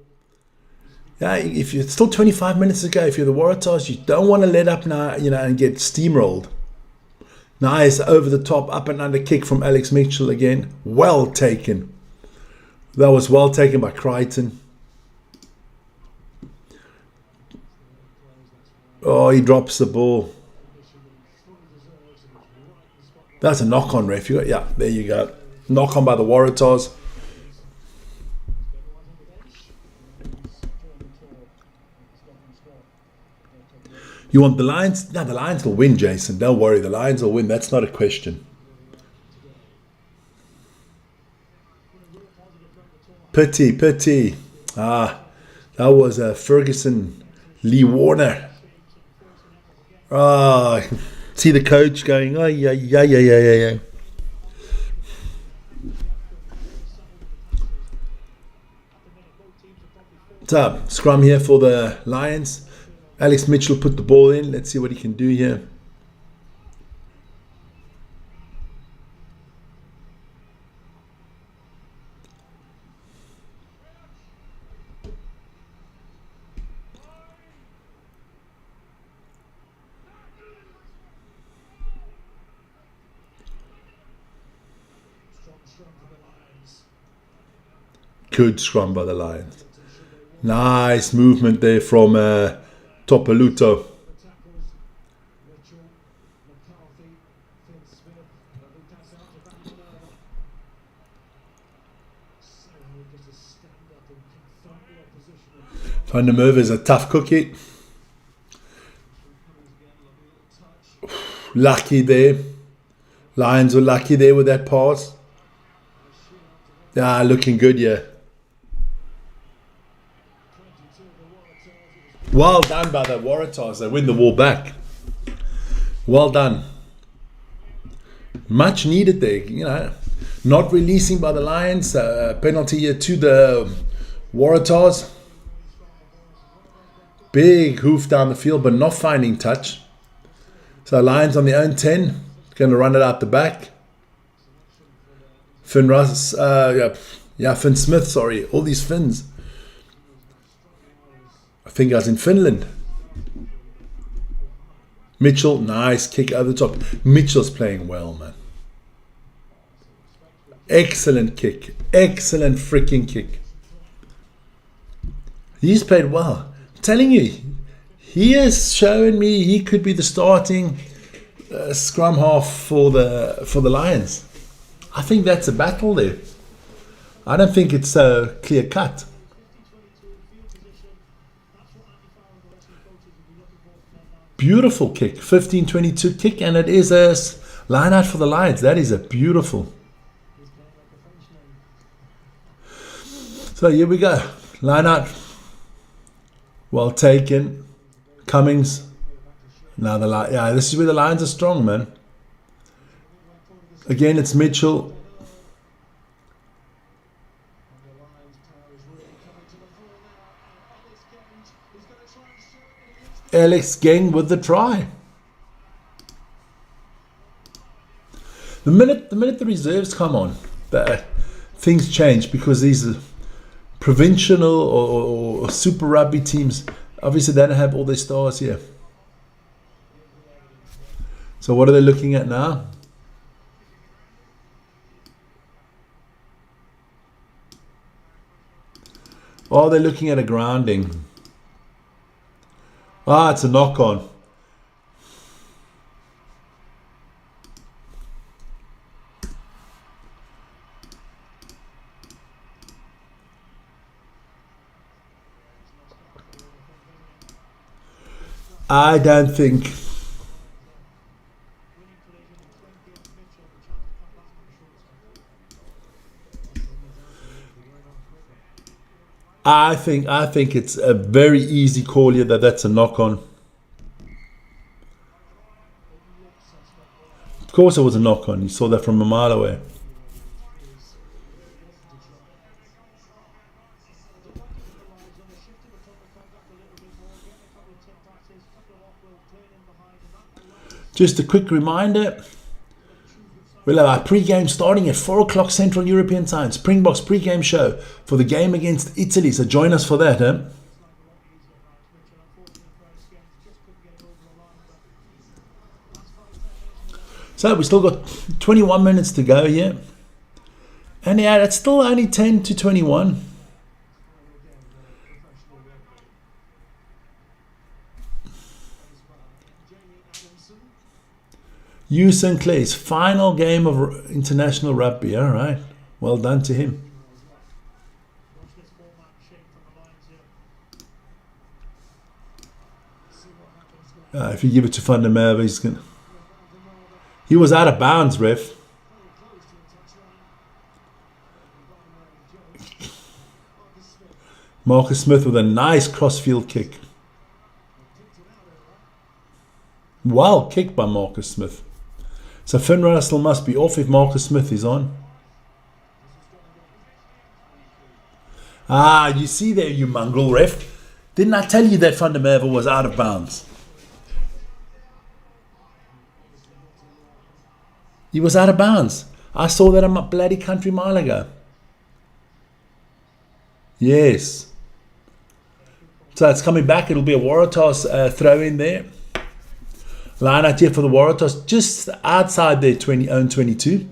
Speaker 1: Yeah, if it's still 25 minutes to go, if you're the Waratahs, you don't want to let up now, and get steamrolled. Nice over the top, up and under kick from Alex Mitchell again. Well taken. That was well taken by Crichton. Oh, he drops the ball. That's a knock-on, ref. Yeah, there you go. Knock-on by the Waratahs. You want the Lions? No, the Lions will win, Jason. Don't worry. The Lions will win. That's not a question. Pity. Ah, that was Ferguson Lee Warner. Ah, see the coach going, oh, yeah. So, scrum here for the Lions. Alex Mitchell put the ball in. Let's see what he can do here. Good scrum by the Lions. Nice movement there from Topaluto. Van der Merwe is a tough cookie. Lucky there. Lions were lucky there with that pass. Ah, looking good, yeah. Well done by the Waratahs. They win the war back. Well done. Much needed there, you know. Not releasing by the Lions. Penalty here to the Waratahs. Big hoof down the field, but not finding touch. So Lions on their own 10. Going to run it out the back. Finn Smith, sorry. All these Finns. I think I was in Finland. Mitchell, nice kick over the top. Mitchell's playing well, man. Excellent kick. Excellent freaking kick. He's played well. I'm telling you, he has shown me he could be the starting scrum half for the Lions. I think that's a battle there. I don't think it's so clear cut. Beautiful kick, 15-22 kick, and it is a line out for the Lions. That is a beautiful. So here we go. Line out. Well taken. Cummings. Now this is where the Lions are strong, man. Again, it's Mitchell. Alex Geng with the try. The minute the reserves come on, things change, because these are provincial or Super Rugby teams. Obviously, they don't have all their stars here. So what are they looking at now? Oh, they're looking at a grounding. Ah, it's a knock-on. I don't think. I think it's a very easy call here that's a knock-on. Of course it was a knock-on. You saw that from a mile away. Just a quick reminder, we'll have our pre-game starting at 4 o'clock Central European Time. Springboks pre-game show for the game against Italy. So join us for that. So we still got 21 minutes to go here. And yeah, it's still only 10 to 21. Hugh Sinclair's final game of international rugby. All right. Well done to him. If you give it to Van der Merwe, he's going to... He was out of bounds, ref. Marcus Smith with a nice crossfield kick. Well kicked by Marcus Smith. So Finn Russell must be off if Marcus Smith is on. Ah, you see there, you mongrel ref. Didn't I tell you that Van der Merwe was out of bounds? He was out of bounds. I saw that a bloody country mile ago. Yes. So it's coming back. It'll be a Waratahs throw in there. Line out here for the Waratahs, just outside their own 22.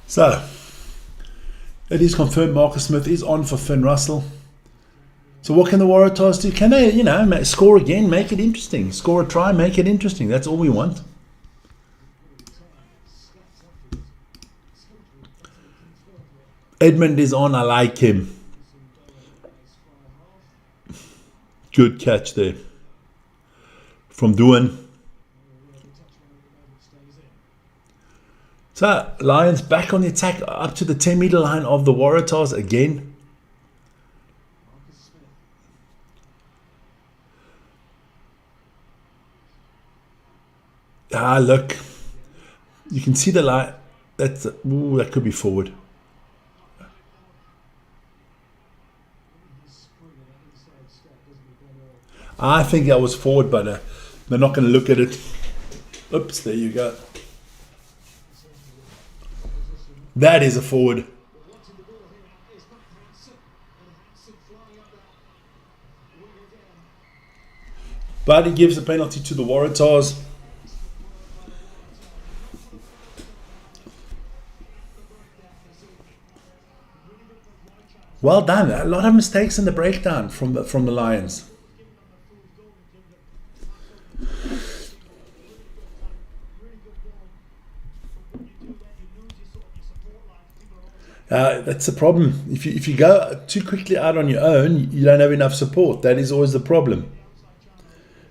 Speaker 1: So, it is confirmed Marcus Smith is on for Finn Russell. So what can the Waratahs do? Can they, score again, make it interesting? Score a try, make it interesting. That's all we want. Edmund is on, I like him. Good catch there. From Doohan. So, Lions back on the attack up to the 10-meter line of the Waratahs again. Ah, look. You can see the line. That could be forward. I think that was forward, but they're not going to look at it. Oops, there you go. That is a forward. But he gives a penalty to the Waratahs. Well done. A lot of mistakes in the breakdown from the Lions. That's the problem. If you go too quickly out on your own, you don't have enough support. That is always the problem.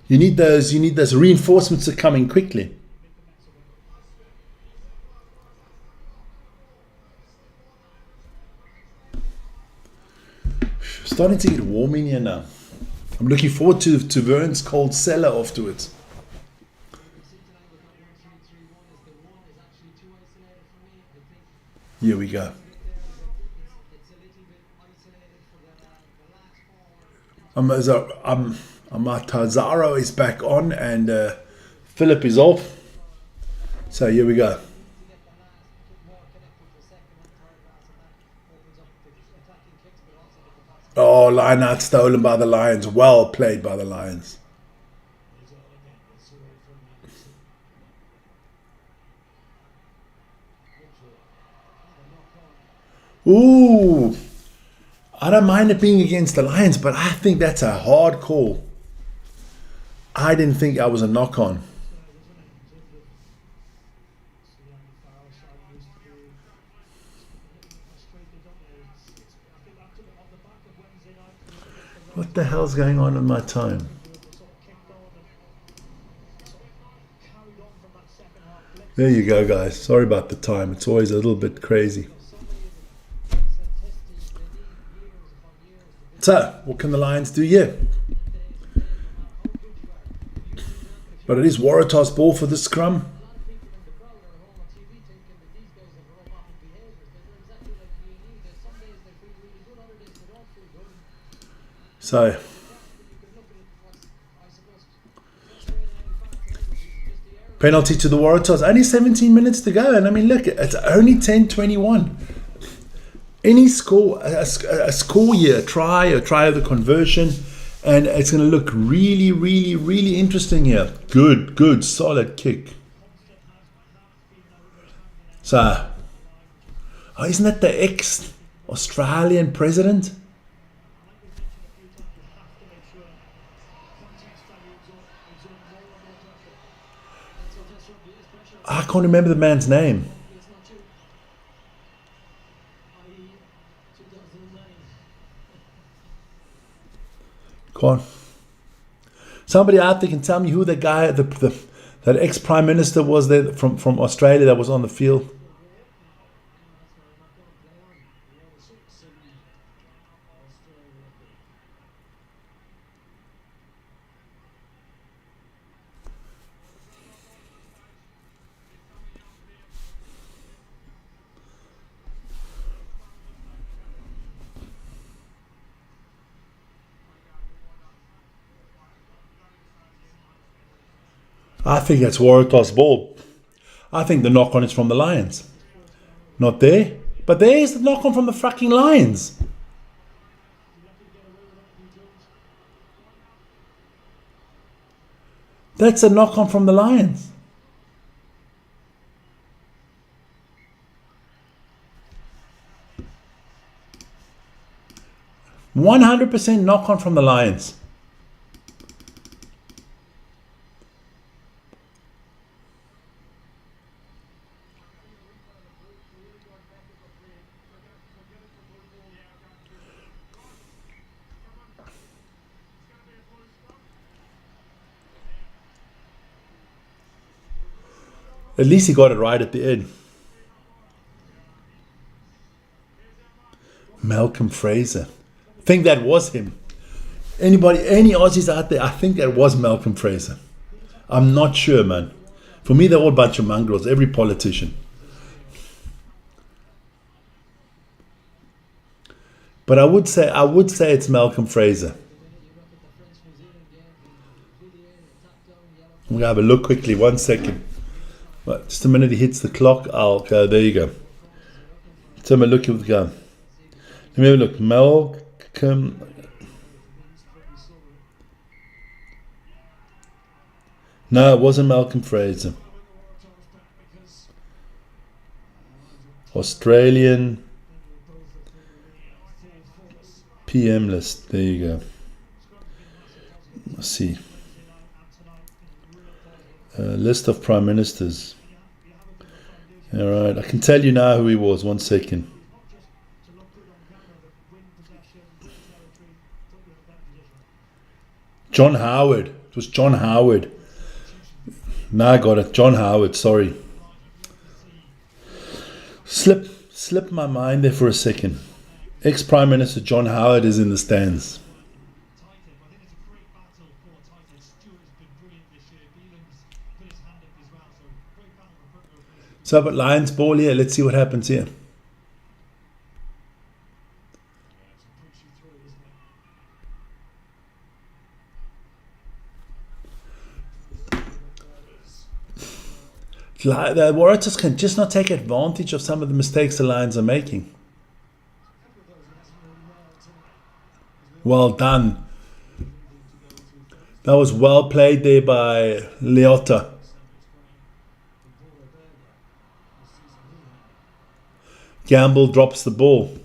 Speaker 1: You need those reinforcements to come in quickly. Starting to get warm in here now. I'm looking forward to Vern's cold cellar afterwards. Here we go. Tazaro is back on and Philip is off. So here we go. Oh, line out stolen by the Lions. Well played by the Lions. Ooh. I don't mind it being against the Lions, but I think that's a hard call. I didn't think that was a knock-on. What the hell's going on in my time? There you go, guys. Sorry about the time. It's always a little bit crazy. So, what can the Lions do here? But it is Waratahs ball for the scrum. So, penalty to the Waratahs. Only 17 minutes to go. And I mean, look, it's only 10-21. Any score, a score here, a try of the conversion, and it's going to look really, really, really interesting here. Good, solid kick. So, isn't that the ex-Australian president?
Speaker 2: context value absorb more and more pressure.
Speaker 3: That's what Test Rugby is, pressure.
Speaker 1: I can't remember the man's name.
Speaker 3: Hopefully it's not you. I.e. 2009.
Speaker 1: Go on. Somebody out there can tell me who the guy, that ex-prime minister was there from Australia that was on the field. I think that's Waratahs ball. I think the knock-on is from the Lions. Not there. But there's the knock-on from the fucking Lions. That's a knock-on from the Lions. %100 knock-on from the Lions. At least he got it right at the end. Malcolm Fraser. I think that was him. Any Aussies out there? I think that was Malcolm Fraser. I'm not sure, man. For me, they're all a bunch of mongrels. Every politician. But I would say it's Malcolm Fraser. I'm gonna have a look quickly. 1 second. Right, just a minute he hits the clock. I'll go. There you go. So I'm looking with the gun. Let me have a look. Malcolm. No, it wasn't Malcolm Fraser. Australian PM list. There you go. Let's see. List of prime ministers. All right, I can tell you now who he was. 1 second. John Howard. It was John Howard. Now I got it. John Howard. Sorry. Slipped my mind there for a second. Ex-Prime Minister John Howard is in the stands. So, but Lions ball here. Let's see what happens here. The Waratahs can just not take advantage of some of the mistakes the Lions are making. Well done. That was well played there by Leota. Gamble drops the ball.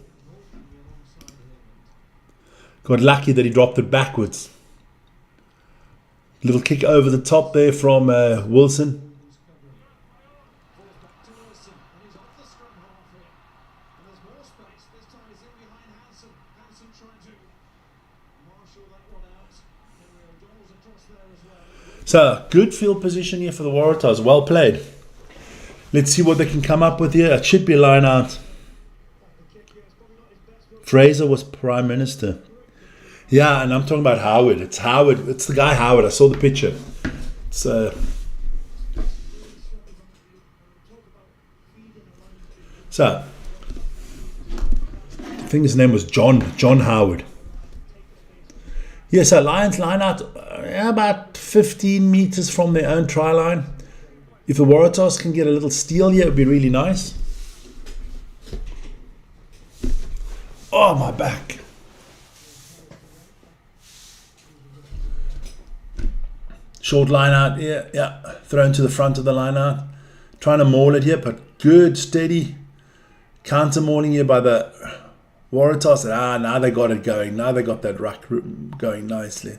Speaker 1: Got lucky that he dropped it backwards. Little kick over the top there from Wilson. So, good field position here for the Waratahs. Well played. Let's see what they can come up with here. It should be a line out. Fraser was Prime Minister. Yeah, and I'm talking about Howard. It's Howard. It's the guy Howard. I saw the picture. So I think his name was John Howard. Yeah, so Lions line out about 15 meters from their own try line. If the Waratahs can get a little steal here, it would be really nice. Oh, my back. Short line out here. Yeah, thrown to the front of the line out. Trying to maul it here, but good, steady counter mauling here by the Waratahs. Now they got it going. Now they got that ruck going nicely.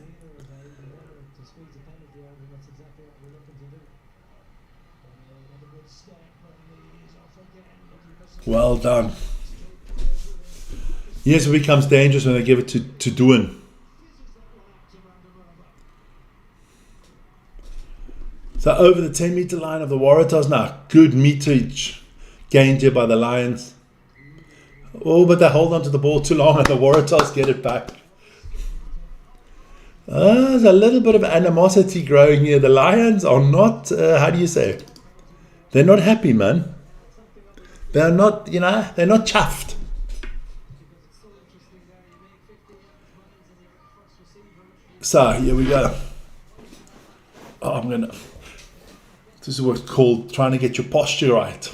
Speaker 1: Well done. Yes, it becomes dangerous when they give it to Doohan. So over the 10 meter line of the Waratahs now. Good meterage gained here by the Lions. Oh, but they hold on to the ball too long and the Waratahs get it back. There's a little bit of animosity growing here. The Lions are not, how do you say? They're not happy, man. They're not, they're not chuffed. So, here we go. This is what's called trying to get your posture right.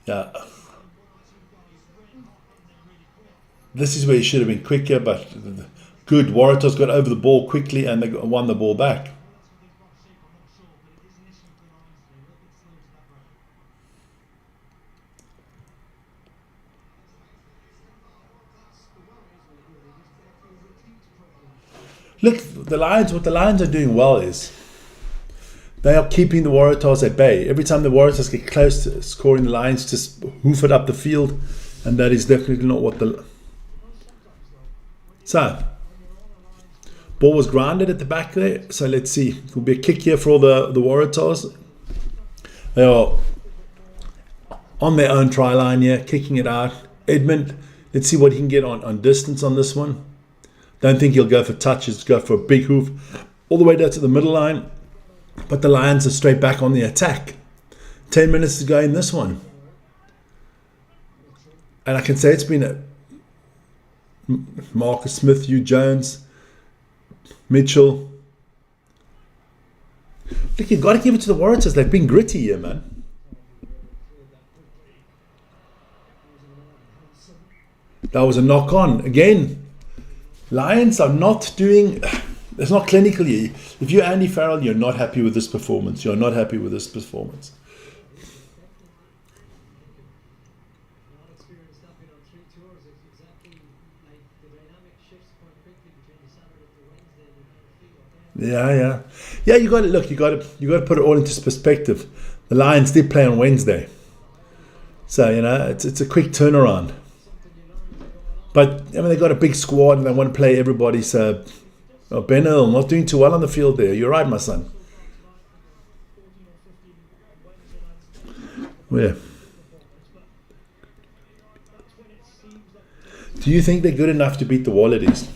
Speaker 1: Yeah. This is where he should have been quicker, but good. Waratahs got over the ball quickly and they won the ball back. Look, what the Lions are doing well is they are keeping the Waratahs at bay. Every time the Waratahs get close to scoring, the Lions just hoof it up the field, and that is definitely not what the... So, ball was grounded at the back there, so let's see. It will be a kick here for the Waratahs. They are on their own try line here, kicking it out. Edmund, let's see what he can get on distance on this one. Don't think he'll go for touches, go for a big hoof all the way down to the middle line. But the Lions are straight back on the attack. 10 minutes to go in this one. And I can say it's been a Marcus Smith, Hugh Jones, Mitchell. Look, you've got to give it to the Waratahs. They've been gritty here, man. That was a knock on. Again, Lions are not doing... It's not clinical here. If you're Andy Farrell, you're not happy with this performance. You're not happy with this performance. Yeah. You got to look. You got to put it all into perspective. The Lions did play on Wednesday, so it's a quick turnaround. But I mean, they got a big squad and they want to play everybody. So, Ben Earl not doing too well on the field there. You're right, my son. Yeah. Do you think they're good enough to beat the Wallabies?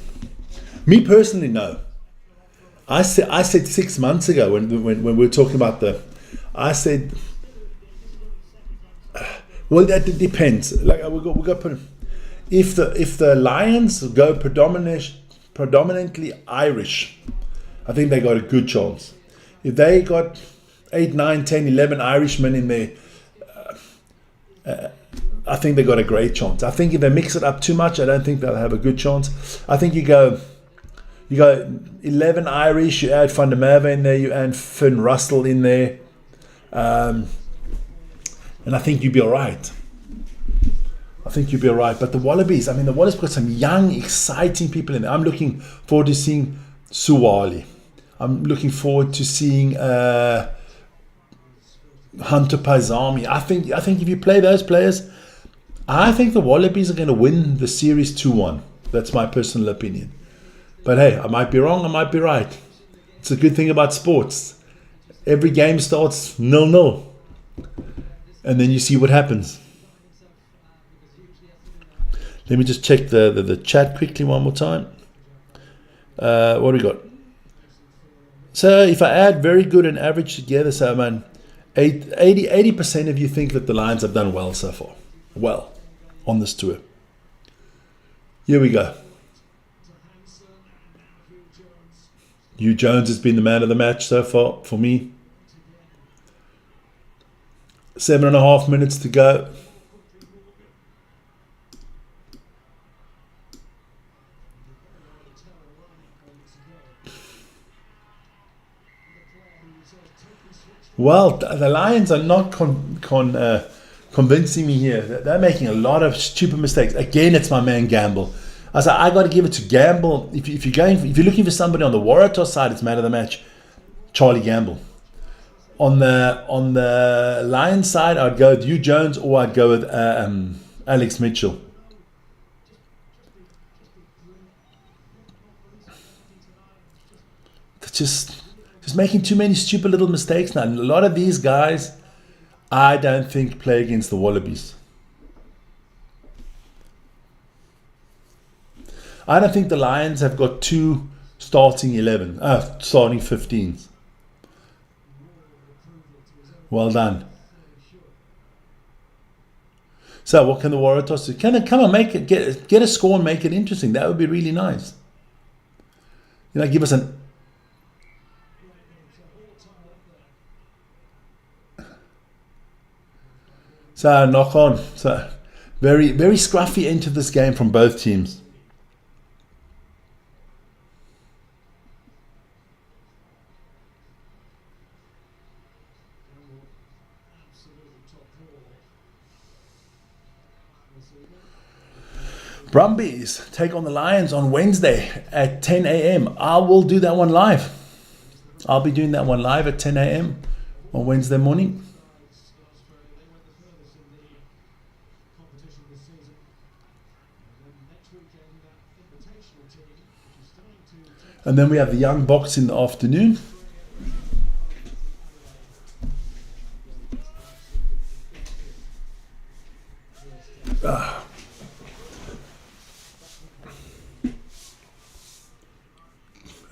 Speaker 1: Me personally, no. I said 6 months ago when we were talking about I said, well, that depends. Like we got to put. If the Lions go predominantly Irish, I think they got a good chance. If they got 8, 9, 10, 11 Irishmen in there, I think they got a great chance. I think if they mix it up too much, I don't think they'll have a good chance. I think you go 11 Irish, you add Van der Merwe in there, you add Finn Russell in there, and I think you'd be all right. But the Wallabies, the Wallabies got some young, exciting people in there. I'm looking forward to seeing Suwali. I'm looking forward to seeing Hunter Paisami. I think if you play those players, I think the Wallabies are going to win the series 2-1. That's my personal opinion. But hey, I might be wrong, I might be right. It's a good thing about sports. Every game starts 0-0. And then you see what happens. Let me just check the chat quickly one more time. What do we got? So if I add very good and average together, so 80% of you think that the Lions have done well so far. Well, on this tour. Here we go. Hugh Jones has been the man of the match so far for me. 7.5 minutes to go. Well, the Lions are not convincing me here. They're making a lot of stupid mistakes. Again, it's my man Gamble. I said I got to give it to Gamble. If you're looking for somebody on the Waratahs side, it's man of the match, Charlie Gamble. On the Lions side, I'd go with Hugh Jones or I'd go with Alex Mitchell. Just making too many stupid little mistakes now. And a lot of these guys, I don't think play against the Wallabies. I don't think the Lions have got two starting 15s. Well done. So what can the Waratahs do? Can they come and make it, get a score and make it interesting? That would be really nice. Give us an... So knock on. So very, very scruffy into this game from both teams. Brumbies take on the Lions on Wednesday at 10 a.m. I will do that one live. I'll be doing that one live at 10 a.m. on Wednesday morning. And then we have the Young Box in the afternoon.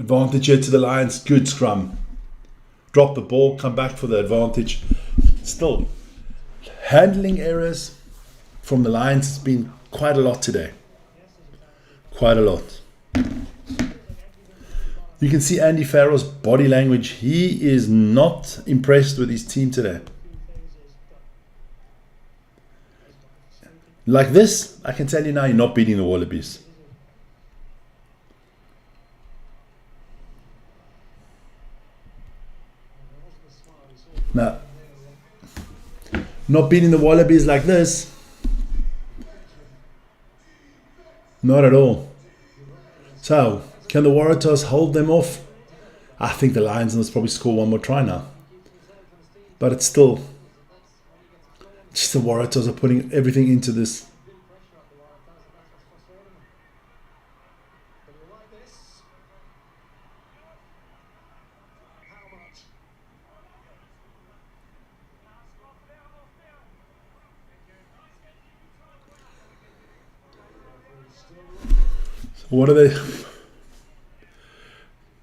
Speaker 1: Advantage here to the Lions. Good scrum. Drop the ball, come back for the advantage. Still, handling errors from the Lions has been quite a lot today. Quite a lot. You can see Andy Farrell's body language. He is not impressed with his team today. Like this, I can tell you now, you're not beating the Wallabies. Now, not beating the Wallabies like this. Not at all. So, can the Waratahs hold them off? I think the Lions must probably score one more try now. But it's still... just the Waratahs are putting everything into this. So what are they...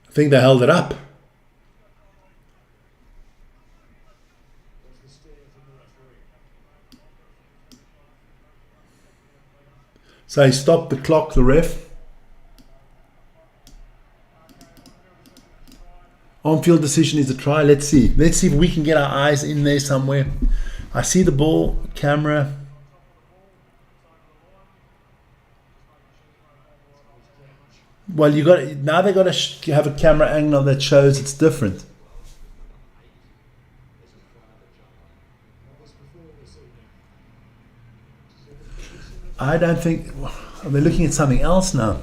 Speaker 1: I think they held it up. So he stopped the clock, the ref. On-field decision is a try. Let's see. Let's see if we can get our eyes in there somewhere. I see the ball, camera. Well, you got now. They got to have a camera angle that shows it's different. I don't think... are they looking at something else now?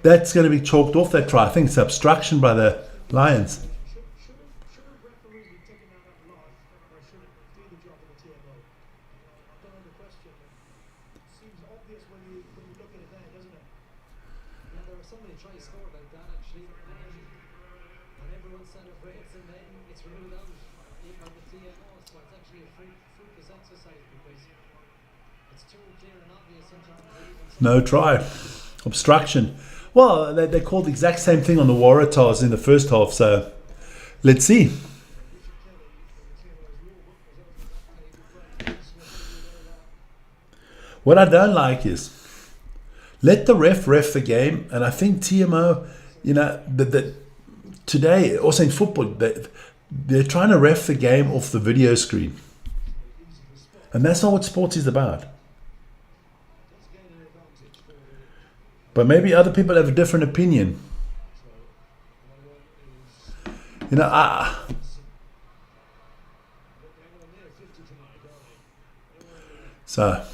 Speaker 1: That's going to be chalked off, that try. I think it's obstruction by the Lions.
Speaker 2: Should a referee be taking that up live, or should it do the job of the TMO? I don't know the question. It seems obvious when you look at it there, doesn't it?
Speaker 3: Yeah, there were so many tries scored like that actually, and everyone celebrates, and then it's ruled out by the TMO. So it's actually a fruitless exercise because it's too clear and obvious sometimes.
Speaker 1: No try. Obstruction. Well, they called the exact same thing on the Waratahs in the first half, so let's see. What I don't like is let the ref the game, and I think TMO, today, also in football, they're trying to ref the game off the video screen. And that's not what sports is about. But maybe other people have a different opinion. You know, so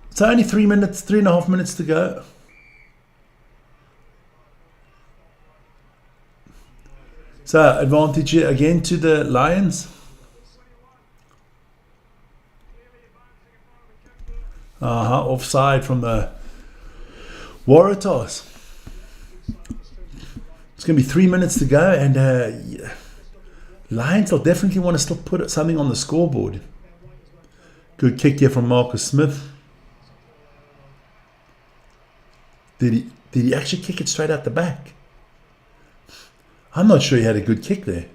Speaker 1: it's only 3.5 minutes to go. So advantage again to the Lions. Offside from the Waratahs. It's going to be 3 minutes to go, and Lions will definitely want to still put something on the scoreboard. Good kick here from Marcus Smith. Did he actually kick it straight out the back? I'm not sure he had a good kick there.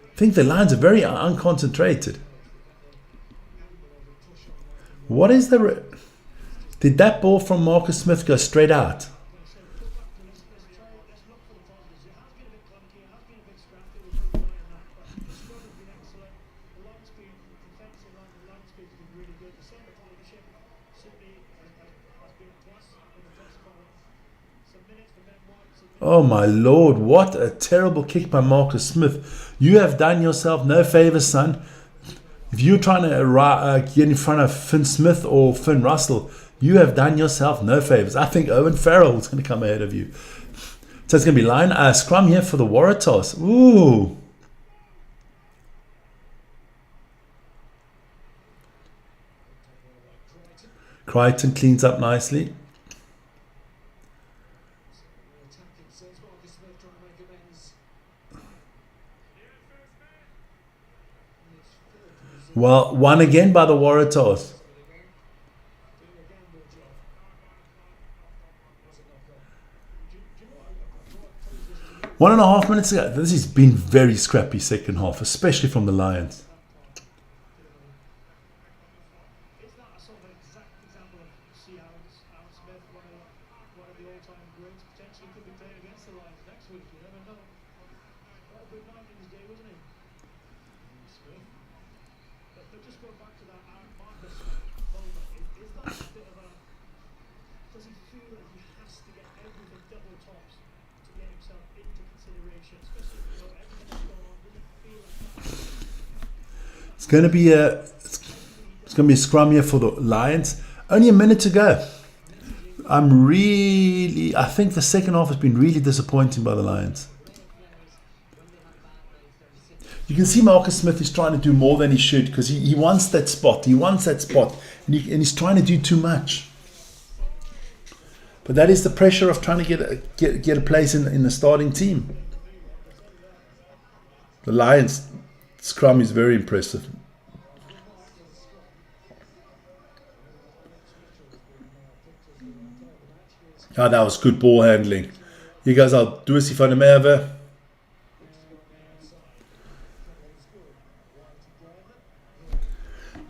Speaker 1: I think the Lions are very unconcentrated. What is the... Did that ball from Marcus Smith go straight out? Oh my Lord, what a terrible kick by Marcus Smith. You have done yourself no favours, son. If you're trying to get in front of Finn Smith or Finn Russell, you have done yourself no favours. I think Owen Farrell is going to come ahead of you. So it's going to be line scrum here for the Waratahs. Ooh. Crichton cleans up nicely. Well, one again by the Waratahs. One and a half minutes ago. This has been very scrappy second half, especially from the Lions.
Speaker 2: Is that a sort of exact example of Alan Smith, one of the all-time greats, potentially could be playing against the Lions next week? You never know. What a good night in his day, wasn't he? Smith. But just going back to that Marcus moment, is that a bit of a... Does he feel that he has to get everything double tops to get himself into consideration, especially if everything that's going on? Does he feel like that?
Speaker 1: It's going to be a scrum here for the Lions. Only a minute to go. I think the second half has been really disappointing by the Lions. You can see Marcus Smith is trying to do more than he should because he wants that spot. And he's trying to do too much. But that is the pressure of trying to get a place in the starting team. The Lions scrum is very impressive. Oh, that was good ball handling. You guys, I'll do as if I never.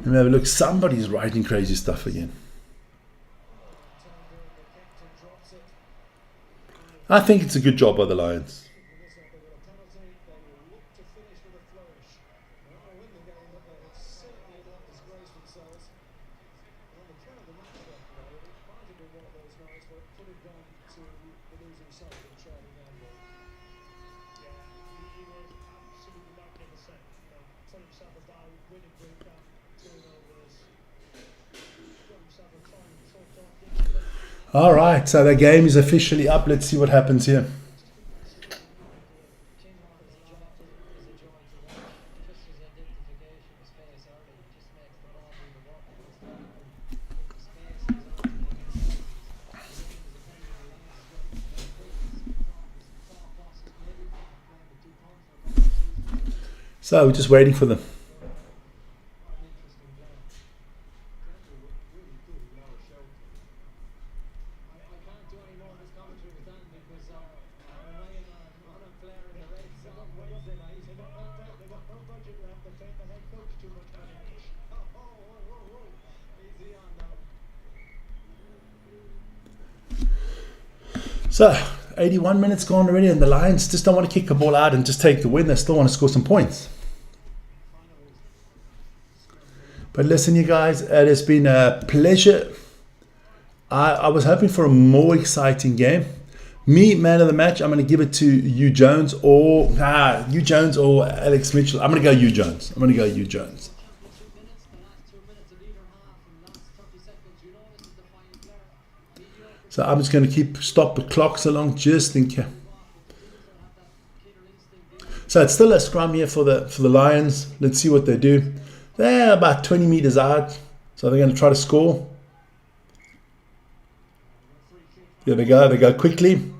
Speaker 1: Let me have a look. Somebody's writing crazy stuff again. I think it's a good job by the Lions. All right, so the game is officially up. Let's see what happens here. So we're just waiting for them. So, 81 minutes gone already, and the Lions just don't want to kick the ball out and just take the win. They still want to score some points. But listen, you guys, it has been a pleasure. I was hoping for a more exciting game. Me, man of the match, I'm going to give it to Hugh Jones or Alex Mitchell. I'm going to go Hugh Jones. So I'm just going to stop the clocks along just in case. So it's still a scrum here for the Lions. Let's see what they do. They're about 20 meters out, so they're going to try to score. There they go. They go quickly.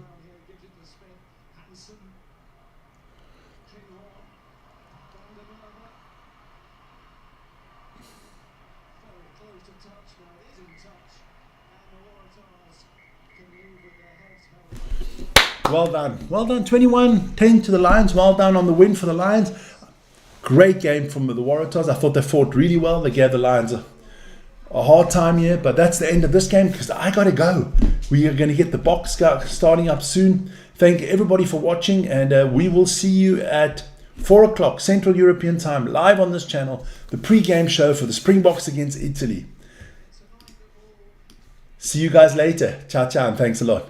Speaker 1: Well done. 21-10 to the Lions. Well done on the win for the Lions. Great game from the Waratahs. I thought they fought really well. They gave the Lions a hard time here, but that's the end of this game because I got to go. We are going to get the box starting up soon. Thank everybody for watching, and we will see you at 4 o'clock Central European Time live on this channel, the pre-game show for the Springboks against Italy. See you guys later. Ciao, ciao, and thanks a lot.